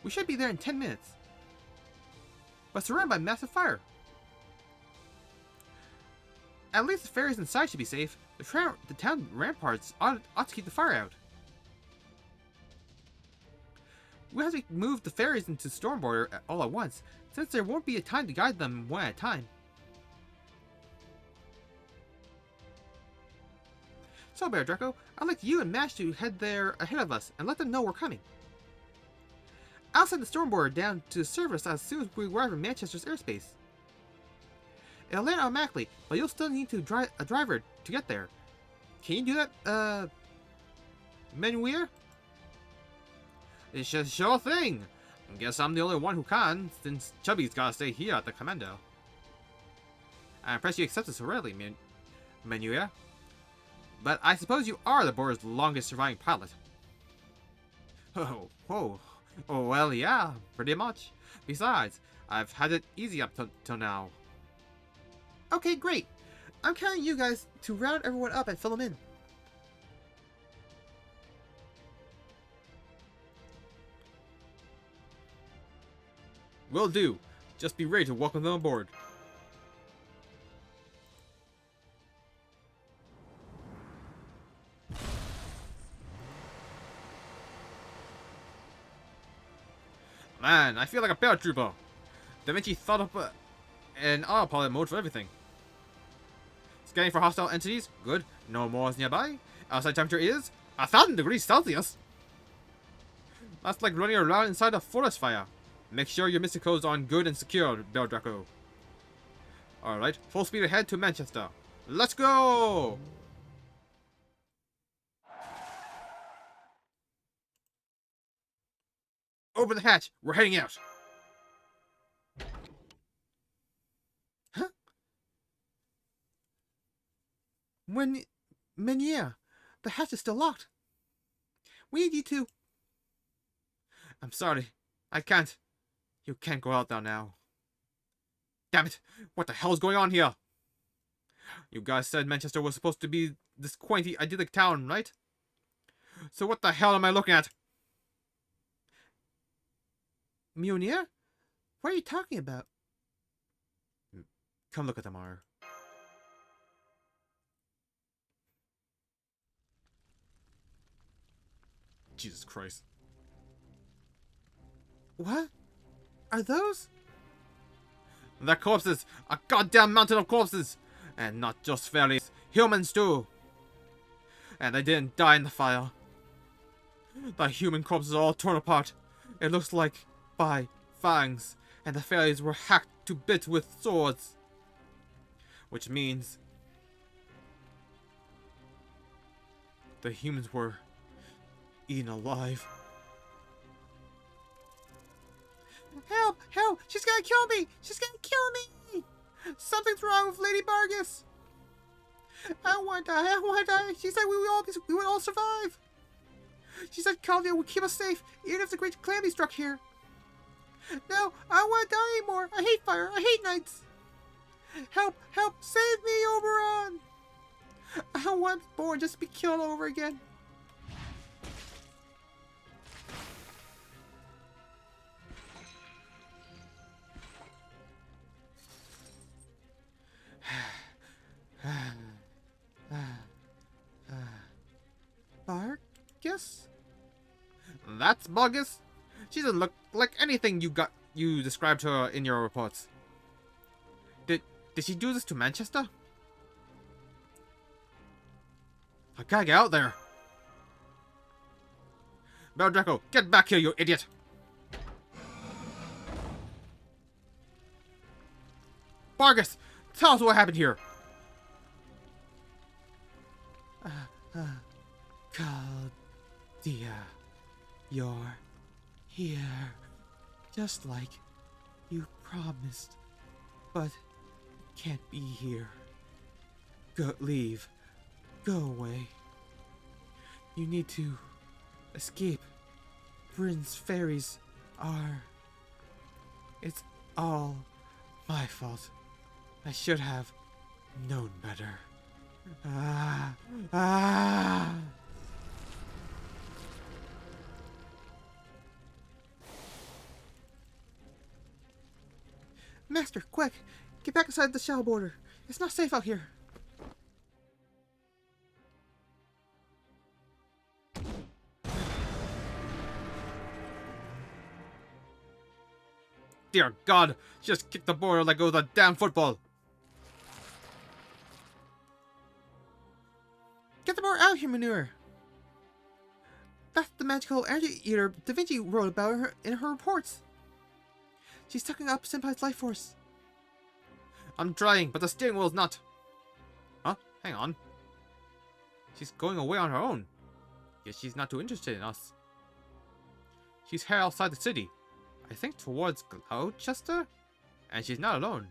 We should be there in 10 minutes. But surrounded by massive fire. At least the ferries inside should be safe. The town ramparts ought to keep the fire out. We have to move the ferries into Stormborder all at once, since there won't be a time to guide them one at a time. So, Bear Draco, I'd like you and Mash to head there ahead of us and let them know we're coming. I'll send the Stormborder down to the surface as soon as we arrive in Manchester's airspace. It'll land automatically, but you'll still need to drive a driver to get there. Can you do that, Menuir? It's just sure thing. I guess I'm the only one who can, since Chubby's gotta stay here at the commando. I'm impressed you accepted so readily, Menuia. But I suppose you are the border's longest surviving pilot. Oh, well, yeah, pretty much. Besides, I've had it easy up till now. Okay, great. I'm counting you guys to round everyone up and fill them in. Will do. Just be ready to welcome them aboard. Man, I feel like a paratrooper. Da Vinci thought up an autopilot mode for everything. Scanning for hostile entities. Good. No more nearby. Outside temperature is 1,000 degrees Celsius. That's like running around inside a forest fire. Make sure your mystic codes are on good and secure, Bell Draco. Alright, full speed ahead to Manchester. Let's go! Open the hatch. We're heading out. Huh? Menier, the hatch is still locked. We need you to... I'm sorry. I can't. You can't go out there now. Damn it! What the hell's going on here? You guys said Manchester was supposed to be this quaint, idyllic town, right? So what the hell am I looking at? Mjolnir? What are you talking about? Come look at them, Mar. Jesus Christ. What? Are those? They're corpses! A goddamn mountain of corpses! And not just fairies, humans too! And they didn't die in the fire. The human corpses are all torn apart. It looks like by fangs, and the fairies were hacked to bits with swords. Which means the humans were eaten alive. Help! Help! She's gonna kill me! She's gonna kill me! Something's wrong with Lady Vargas! I don't want to die! I don't want to die! She said we would all survive! She said Calvia would keep us safe, even if the great calamity struck here. No, I don't want to die anymore! I hate fire! I hate nights! Help! Help! Save me, Oberon! I don't want to be born just to be killed over again. Vargas? That's Bogus? She doesn't look like anything you described her in your reports. Did she do this to Manchester? I gotta get out there. Bell Draco, get back here, you idiot! Vargas, tell us what happened here. Caldia, you're here, just like you promised, but can't be here. Leave. Go away. You need to escape. Britain's fairies are... It's all my fault. I should have known better. Master, quick! Get back inside the shell border. It's not safe out here. Dear God, she just kicked the border like it was a damn football. Get the board out here, Manure! That's the magical energy eater Da Vinci wrote about her in her reports. She's sucking up Senpai's life force. I'm trying, but the steering wheel's not. Huh? Hang on. She's going away on her own. Guess she's not too interested in us. She's here outside the city. I think towards Gloucester? And she's not alone.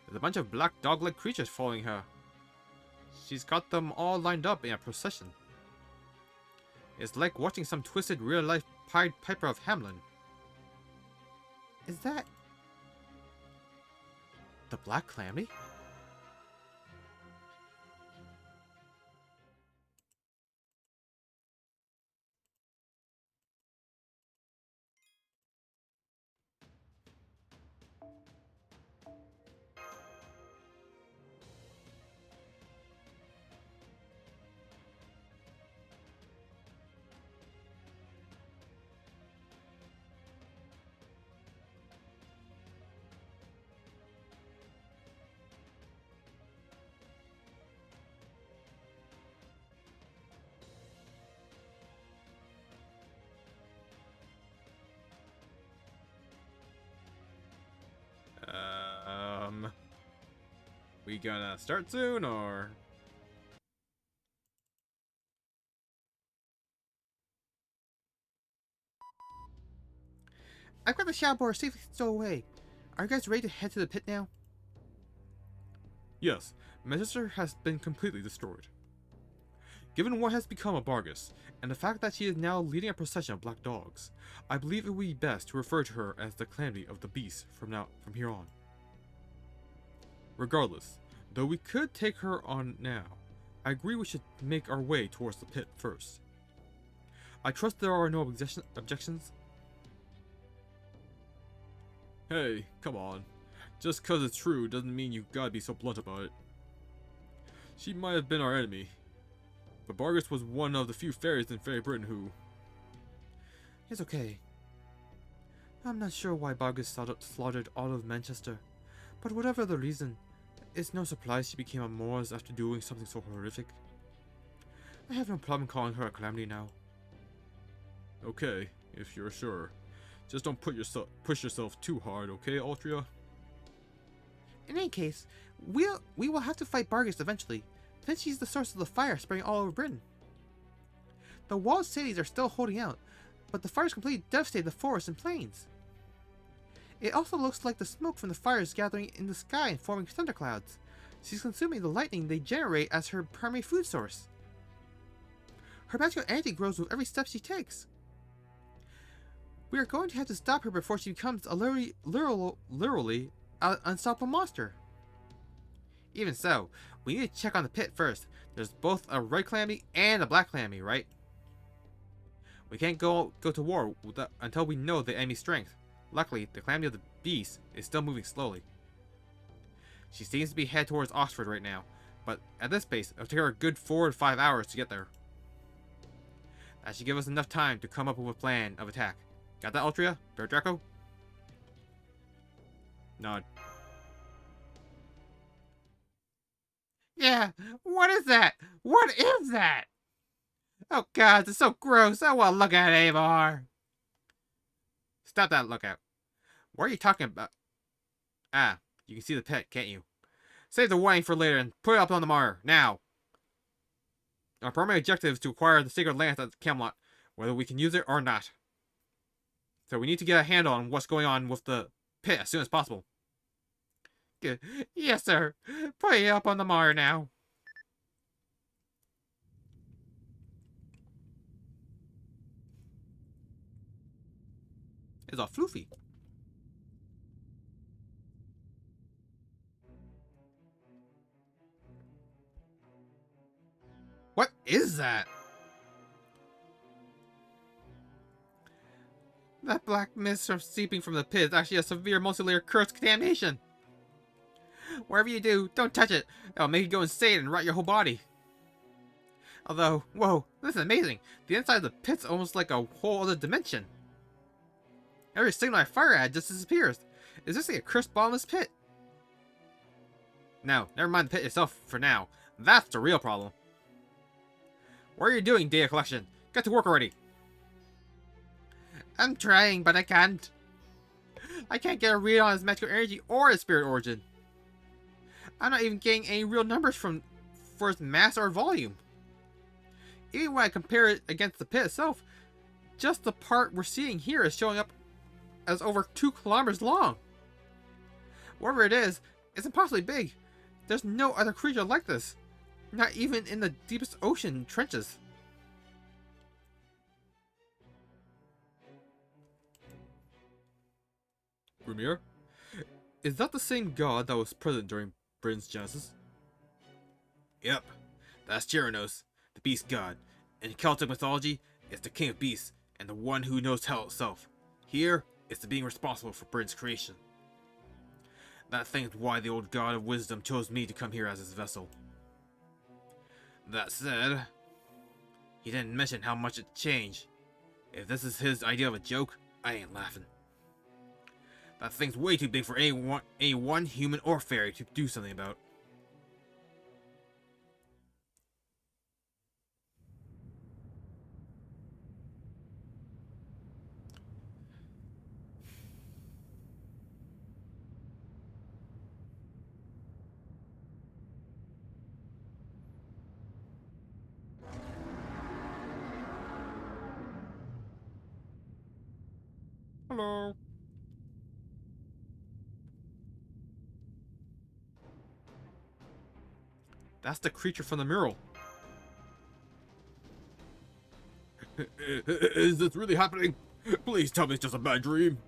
There's a bunch of black dog-like creatures following her. She's got them all lined up in a procession. It's like watching some twisted real-life Pied Piper of Hamelin. Is that... The Black Calamity? We gonna start soon, or? I've got the shadow borer safely stowed away. Are you guys ready to head to the pit now? Yes, Manchester has been completely destroyed. Given what has become of Bargus, and the fact that she is now leading a procession of black dogs, I believe it would be best to refer to her as the Calamity of the Beast from here on. Regardless, though we could take her on now, I agree we should make our way towards the pit first. I trust there are no objections? Hey, come on. Just cause it's true doesn't mean you gotta be so blunt about it. She might have been our enemy, but Bargus was one of the few fairies in Fairy Britain who... It's okay. I'm not sure why Bargus slaughtered all of Manchester, but whatever the reason, it's no surprise she became a Moors after doing something so horrific. I have no problem calling her a calamity now. Okay, if you're sure. Just don't push yourself too hard, okay, Altria? In any case, we will have to fight Bargus eventually, since she's the source of the fire spreading all over Britain. The walled cities are still holding out, but the fires completely devastated the forests and plains. It also looks like the smoke from the fires gathering in the sky and forming thunderclouds. She's consuming the lightning they generate as her primary food source. Her magical energy grows with every step she takes. We are going to have to stop her before she becomes a literally an unstoppable monster. Even so, we need to check on the pit first. There's both a red calamity and a black calamity, right? We can't go to war until we know the enemy's strength. Luckily, the calamity of the beast is still moving slowly. She seems to be headed towards Oxford right now, but at this pace, it'll take her a good 4 to 5 hours to get there. That should give us enough time to come up with a plan of attack. Got that, Altria? Bear Draco? Nod. Yeah, what is that? What is that? Oh god, it's so gross. I don't want to look at it anymore. Stop that lookout. What are you talking about? Ah, you can see the pit, can't you? Save the wine for later and put it up on the marker, now! Our primary objective is to acquire the sacred lance at Camelot, whether we can use it or not. So we need to get a handle on what's going on with the pit as soon as possible. Yes, sir. Put it up on the marker now. It's all floofy. What is that? That black mist seeping from the pit is actually a severe multi-layer curse contamination. Whatever you do, don't touch it. It'll make you go insane and rot your whole body. Although, whoa, this is amazing. The inside of the pit's almost like a whole other dimension. Every signal I fire at just disappears. Is this like a cursed bottomless pit? No, never mind the pit itself for now. That's the real problem. What are you doing, data collection? Get to work already. I'm trying, but I can't. I can't get a read on his magical energy or his spirit origin. I'm not even getting any real numbers for its mass or volume. Even when I compare it against the pit itself, just the part we're seeing here is showing up as over 2 kilometers long. Whatever it is, it's impossibly big. There's no other creature like this. Not even in the deepest ocean trenches. Rumir? Is that the same god that was present during Britain's Genesis? Yep, that's Tyrannos, the beast god. In Celtic mythology, it's the king of beasts and the one who knows hell itself. Here, it's the being responsible for Britain's creation. That thing's why the old god of wisdom chose me to come here as his vessel. That said, he didn't mention how much it changed. If this is his idea of a joke, I ain't laughing. That thing's way too big for anyone, human or fairy, to do something about. Hello. That's the creature from the mural. Is this really happening? Please tell me it's just a bad dream.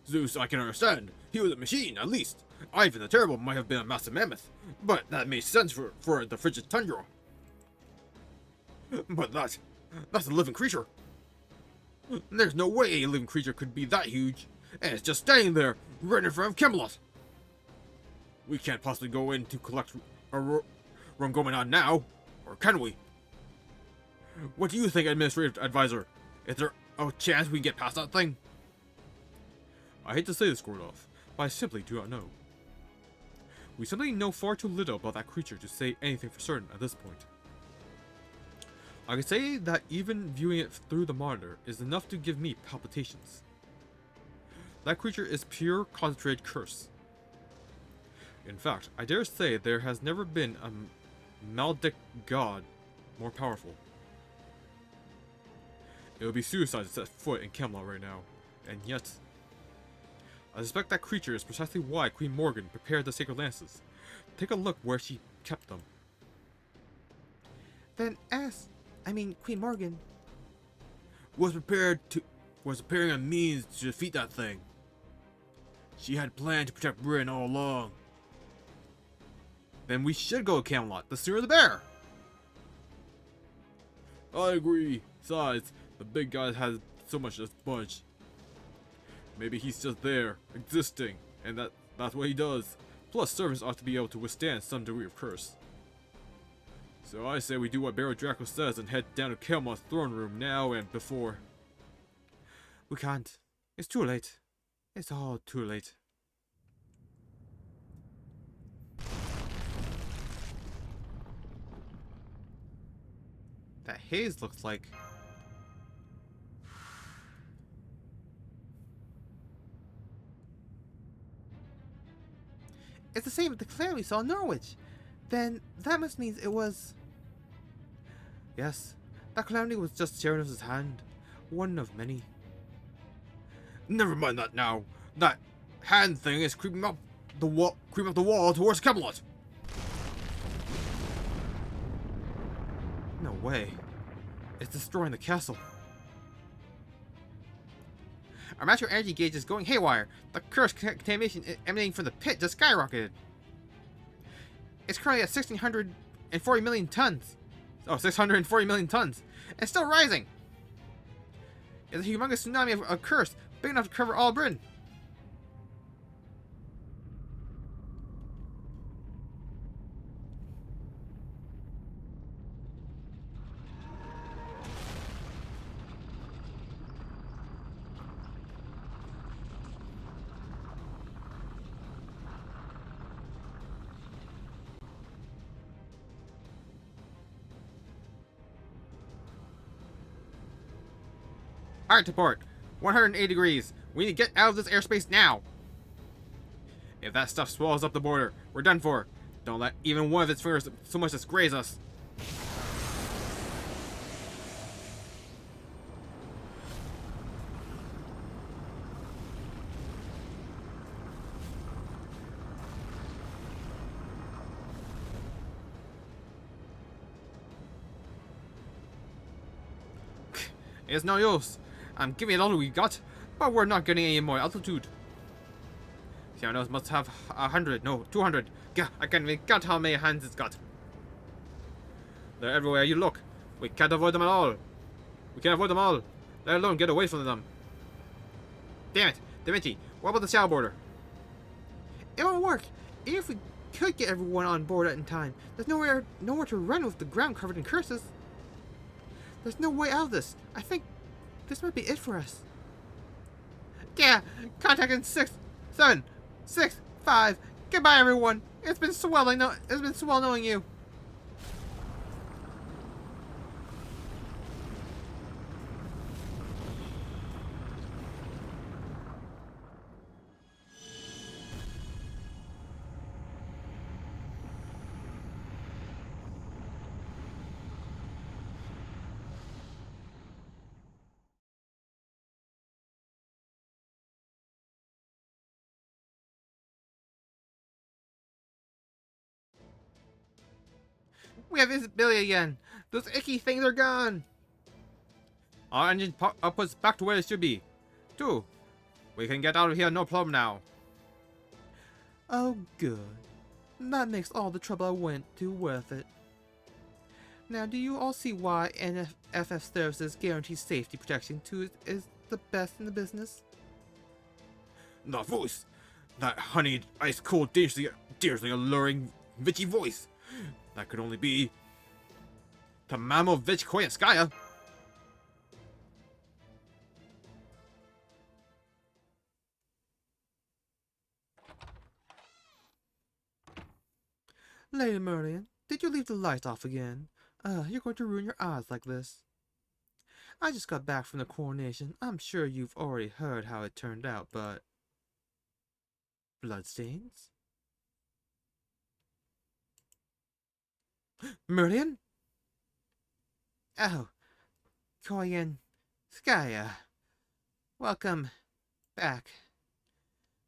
Zeus, I can understand. He was a machine, at least. Ivan the Terrible might have been a massive mammoth, but that makes sense for the frigid tundra. But that's a living creature. There's no way a living creature could be that huge, and it's just standing there, right in front of Camelot. We can't possibly go in to collect a Rongomenon now, or can we? What do you think, Administrative Advisor? Is there a chance we can get past that thing? I hate to say this, Gordolf, but I simply do not know. We simply know far too little about that creature to say anything for certain at this point. I can say that even viewing it through the monitor is enough to give me palpitations. That creature is pure concentrated curse. In fact, I dare say there has never been a Maldic god more powerful. It would be suicide to set foot in Camelot right now, and yet I suspect that creature is precisely why Queen Morgan prepared the sacred lances. Take a look where she kept them. Then Queen Morgan Was preparing a means to defeat that thing. She had planned to protect Britain all along. Then we should go to Camelot. The sooner the better. I agree. Besides, the big guy has so much as budge. Maybe he's just there, existing, and that's what he does. Plus, servants ought to be able to withstand some degree of curse. So I say we do what Baron Draco says and head down to Camelot's throne room now and before. We can't. It's too late. It's all too late. That haze looks like... It's the same as the clan we saw in Norwich. Then that must mean it was... Yes, that calamity was just Serenus' hand. One of many. Never mind that now. That hand thing is creeping up the wall towards Camelot. No way. It's destroying the castle. Our natural energy gauge is going haywire. The cursed contamination emanating from the pit just skyrocketed. It's currently at 1,640 million tons. Oh, 640 million tons. And still rising. It's a humongous tsunami of curse, big enough to cover all Britain. Alright, to port. 180 degrees. We need to get out of this airspace now. If that stuff swallows up the border, we're done for. Don't let even one of its fingers so much as graze us. It's no use. I'm giving it all we got, but we're not getting any more altitude. Serenus must have 100, no, 200. I can't even count how many hands it's got. They're everywhere you look. We can't avoid them at all. We can't avoid them all, let alone get away from them. Damn it, Da Vinci, what about the sail border? It won't work. Even if we could get everyone on board in time, there's nowhere to run with the ground covered in curses. There's no way out of this. I think this might be it for us. Yeah, contact in 6, 7, 6, 5. Goodbye, everyone. It's been swell knowing you. We have visibility again. Those icky things are gone. Our engine output's back to where it should be. 2. We can get out of here no problem now. Oh, good. That makes all the trouble I went to worth it. Now, do you all see why NFF Services guarantees safety protection to is the best in the business? The voice! That honeyed, ice-cold, dangerously alluring, bitchy voice! That could only be... Tamamo Vich Koyanskaya! Lady Merlion, did you leave the light off again? You're going to ruin your eyes like this. I just got back from the coronation. I'm sure you've already heard how it turned out, but... Bloodstains? Merlion? Oh, Koyan Skya. Welcome back.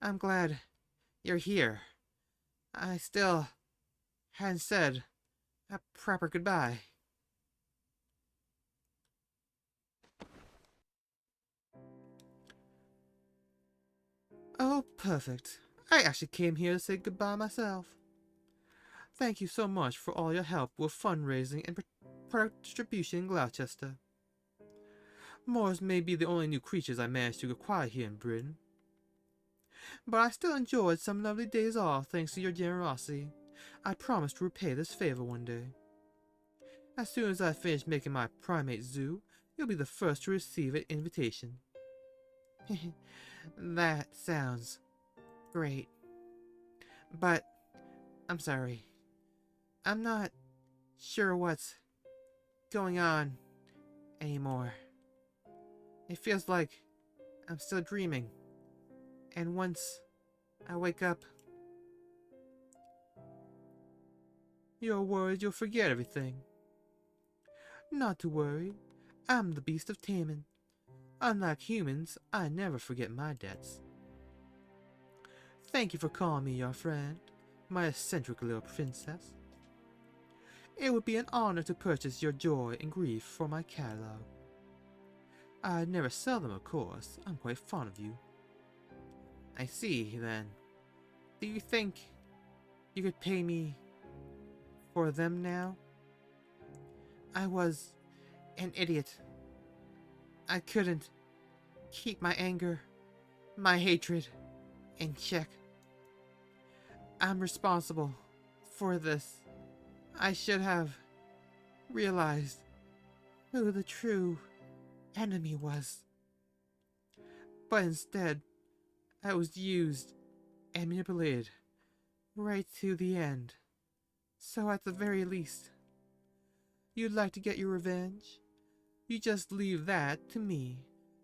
I'm glad you're here. I still hadn't said a proper goodbye. Oh, perfect. I actually came here to say goodbye myself. Thank you so much for all your help with fundraising and product distribution in Gloucester. Moors may be the only new creatures I managed to acquire here in Britain, but I still enjoyed some lovely days off thanks to your generosity. I promise to repay this favor one day. As soon as I finish making my primate zoo, you'll be the first to receive an invitation. That sounds great. But, I'm sorry. I'm not sure what's going on anymore. It feels like I'm still dreaming. And once I wake up, you're worried you'll forget everything. Not to worry. I'm the Beast of Taman. Unlike humans, I never forget my debts. Thank you for calling me your friend, my eccentric little princess. It would be an honor to purchase your joy and grief for my catalog. I'd never sell them, of course. I'm quite fond of you. I see, then. Do you think you could pay me for them now? I was an idiot. I couldn't keep my anger, my hatred in check. I'm responsible for this. I should have realized who the true enemy was. But instead, I was used and manipulated right to the end. So at the very least, you'd like to get your revenge? You just leave that to me.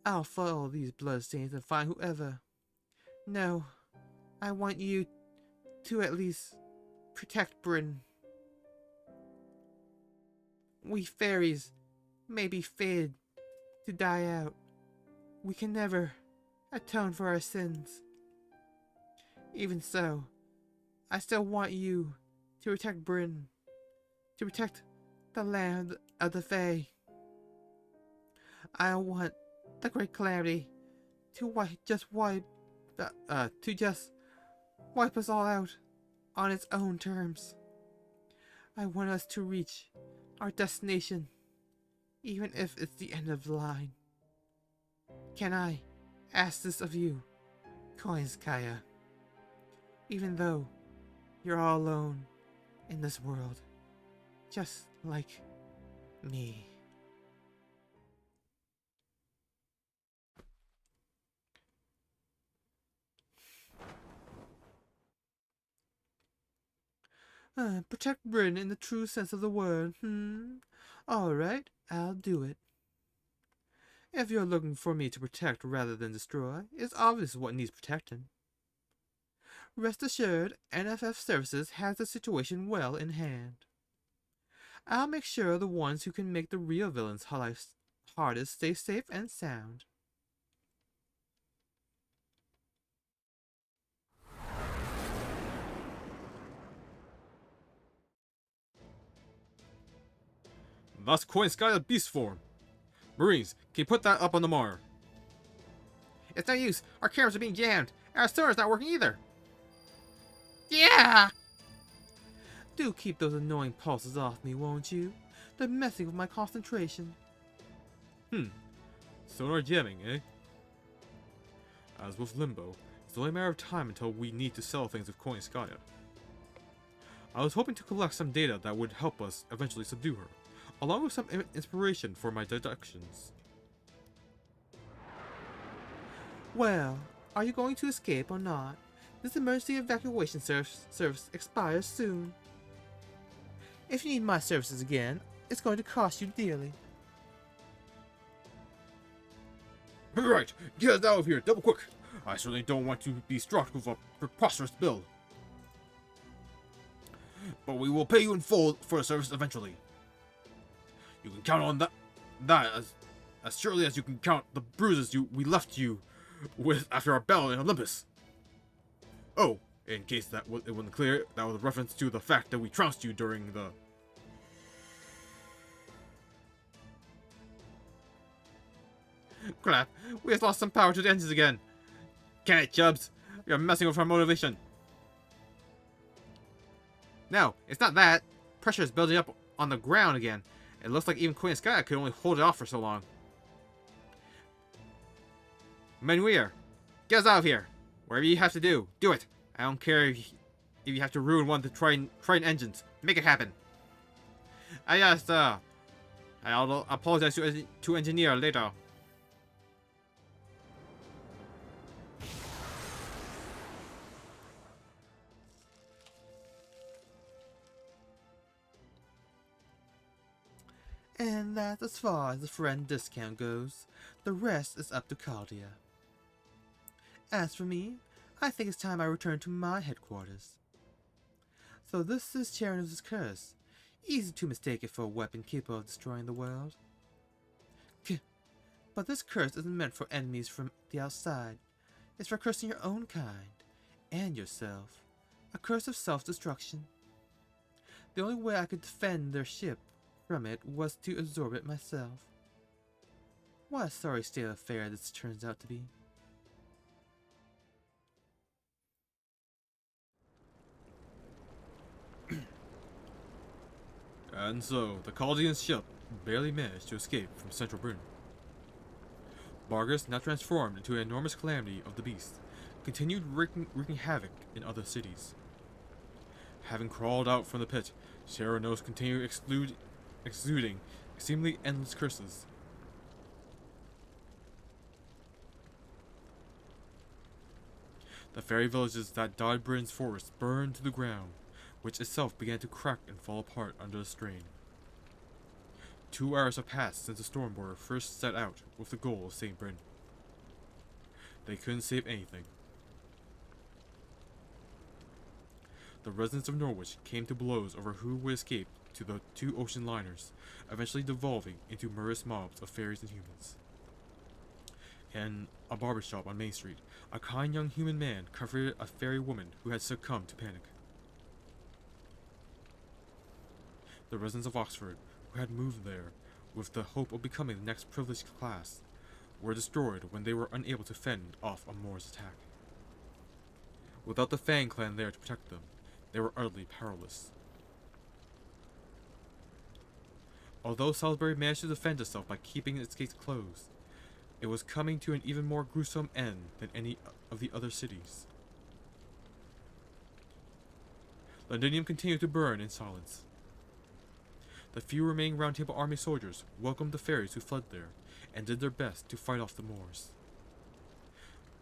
I'll follow these bloodstains and find whoever. No, I want you to at least protect Britain. We fairies may be fated to die out. We can never atone for our sins. Even so, I still want you to protect Britain, to protect the land of the Fae. I want the Great Calamity to just wipe us all out on its own terms. I want us to reach our destination, even if it's the end of the line. Can I ask this of you, Koinskaya? Even though you're all alone in this world, just like me. Protect Britain in the true sense of the word, Alright, I'll do it. If you're looking for me to protect rather than destroy, it's obvious what needs protecting. Rest assured, NFF Services has the situation well in hand. I'll make sure the ones who can make the real villains' lives hardest stay safe and sound. That's Coin Sky beast form. Marines, can you put that up on the Mar? It's no use. Our cameras are being jammed. And our sonar's not working either. Yeah! Do keep those annoying pulses off me, won't you? They're messing with my concentration. Sonar jamming, eh? As with Limbo, it's only a matter of time until we need to sell things with Coin Skya. I was hoping to collect some data that would help us eventually subdue her, along with some inspiration for my deductions. Well, are you going to escape or not? This emergency evacuation service expires soon. If you need my services again, it's going to cost you dearly. Right, get us out of here, double quick! I certainly don't want to be struck with a preposterous bill. But we will pay you in full for the service eventually. You can count on that as surely as you can count the bruises we left you with after our battle in Olympus. Oh, in case it wasn't clear, that was a reference to the fact that we trounced you during the... Crap, we just lost some power to the engines again. Can it, Chubbs? You're messing with our motivation. No, it's not that. Pressure is building up on the ground again. It looks like even Queen Sky could only hold it off for so long. Manuir, get us out of here. Whatever you have to do, do it. I don't care if you have to ruin one of the Triton engines. Make it happen. I'll apologize to engineer later. And that's as far as the friend discount goes. The rest is up to Cardia. As for me, I think it's time I return to my headquarters. So this is Charon's curse. Easy to mistake it for a weapon capable of destroying the world. But this curse isn't meant for enemies from the outside. It's for cursing your own kind, and yourself. A curse of self-destruction. The only way I could defend their ship from it was to absorb it myself. What a sorry state of affair this turns out to be. And so, the Chaldean ship barely managed to escape from central Britain. Bargus, now transformed into an enormous calamity of the beast, continued wreaking havoc in other cities. Having crawled out from the pit, Sharanos continued exuding seemingly endless curses. The fairy villages that dotted Britain's forests burned to the ground, which itself began to crack and fall apart under the strain. 2 hours have passed since the Stormborder first set out with the goal of saving Britain. They couldn't save anything. The residents of Norwich came to blows over who would escape to the 2 ocean liners, eventually devolving into murderous mobs of fairies and humans. In a barbershop on Main Street, a kind young human man comforted a fairy woman who had succumbed to panic. The residents of Oxford, who had moved there with the hope of becoming the next privileged class, were destroyed when they were unable to fend off a Moor's attack. Without the Fang clan there to protect them, they were utterly powerless. Although Salisbury managed to defend itself by keeping its gates closed, it was coming to an even more gruesome end than any of the other cities. Londinium continued to burn in silence. The few remaining Round Table Army soldiers welcomed the fairies who fled there, and did their best to fight off the Moors.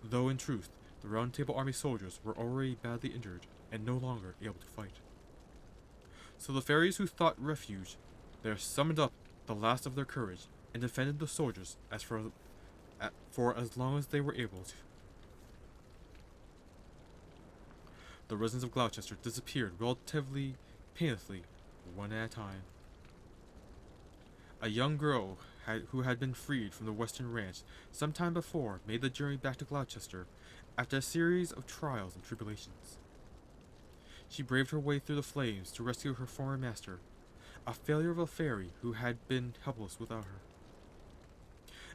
Though in truth, the Round Table Army soldiers were already badly injured, and no longer able to fight. So the fairies who sought refuge there summoned up the last of their courage, and defended the soldiers for as long as they were able to. The residents of Gloucester disappeared relatively painlessly, one at a time. A young girl who had been freed from the Western Ranch some time before made the journey back to Gloucester after a series of trials and tribulations. She braved her way through the flames to rescue her former master, a failure of a fairy who had been helpless without her.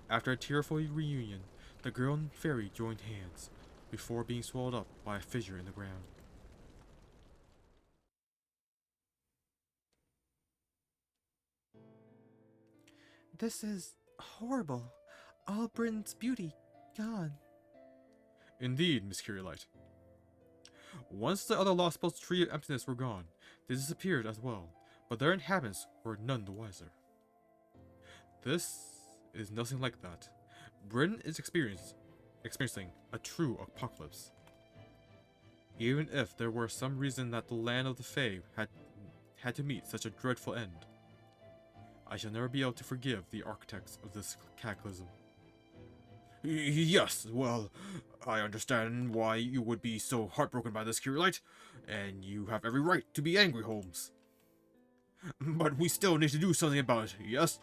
After a tearful reunion, the girl and fairy joined hands, before being swallowed up by a fissure in the ground. This is horrible. All Britain's beauty gone. Indeed, Miss Curiolite. Once the other Lost Spell's Tree of Emptiness were gone, they disappeared as well, but their inhabitants were none the wiser. This is nothing like that. Britain is experiencing a true apocalypse. Even if there were some reason that the land of the Fae had to meet such a dreadful end, I shall never be able to forgive the architects of this cataclysm. Yes, well, I understand why you would be so heartbroken by this, Curiolite, and you have every right to be angry, Holmes. But we still need to do something about it, yes?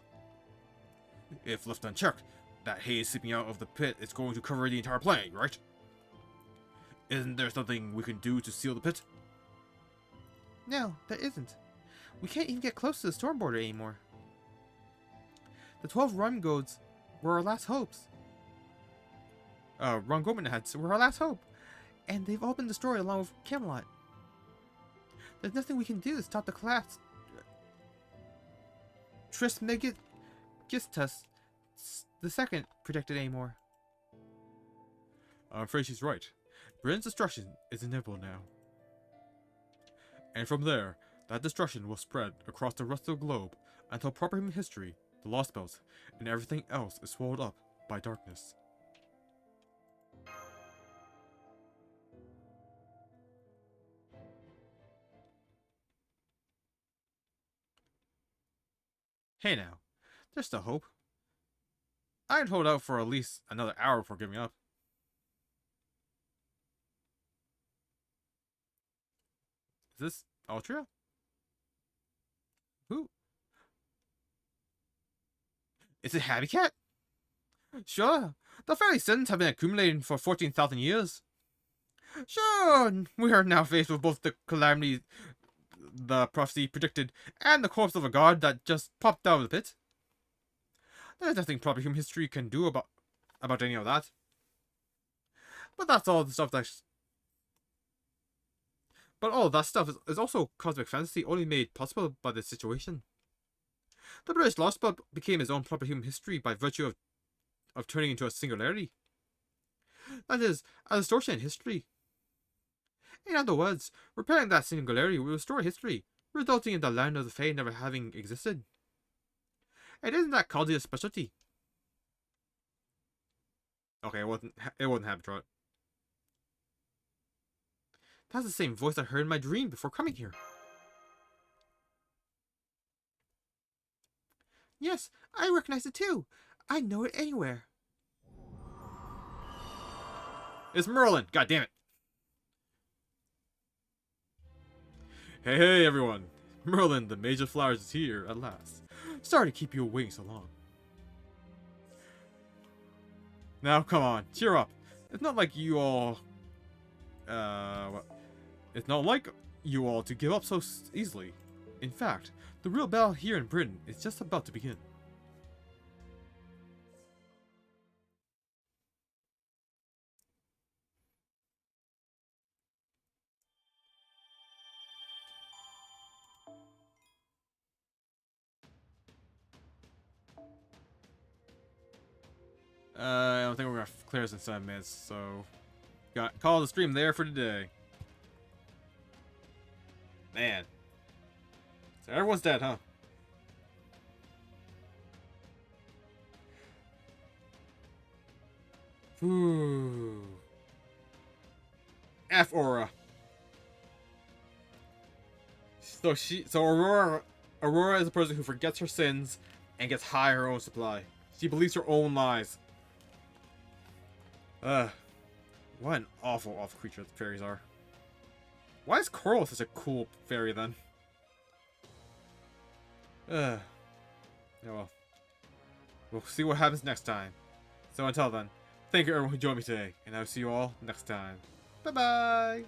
If left unchecked, that haze seeping out of the pit is going to cover the entire planet, right? Isn't there something we can do to seal the pit? No, there isn't. We can't even get close to the storm border anymore. The 12 rum goats were our last hopes. Ron Goldman heads Were our last hope. And they've all been destroyed along with Camelot. There's nothing we can do to stop the collapse. Trismegistus the second predicted anymore. I'm afraid she's right. Britain's destruction is inevitable now. And from there, that destruction will spread across the rest of the globe until proper human history, the Lost Spells, and everything else is swallowed up by darkness. Hey now, there's still hope. I'd hold out for at least another hour before giving up. Is this Altria? Who? Is it Happy Cat? Sure, the fairy sins have been accumulating for 14,000 years. Sure, we are now faced with both the calamity the prophecy predicted and the corpse of a god that just popped out of the pit. There's nothing proper human history can do about any of that. But that's all the stuff But all that stuff is also cosmic fantasy only made possible by this situation. The British Lost Spell became its own proper human history by virtue of turning into a singularity. That is, a distortion in history. In other words, repairing that singularity will restore history, resulting in the land of the Fae never having existed. And isn't that Caldier's specialty? Okay, it wasn't Habitrot. That's the same voice I heard in my dream before coming here. Yes, I recognize it too. I know it anywhere. It's Merlin! God damn it! Hey everyone! Merlin, the Mage of Flowers, is here at last. Sorry to keep you waiting so long. Now, come on, cheer up. It's not like you all... It's not like you all to give up so easily. In fact, the real battle here in Britain is just about to begin. I don't think we're gonna clear this in 7 minutes, so call the stream there for today. Man, so everyone's dead, huh? Ooh. F Aura. So Aurora is a person who forgets her sins and gets high her own supply. She believes her own lies. What an awful, awful creature the fairies are. Why is Coral such a cool fairy then? Yeah, well. We'll see what happens next time. So until then, thank you everyone who joined me today, and I'll see you all next time. Bye bye!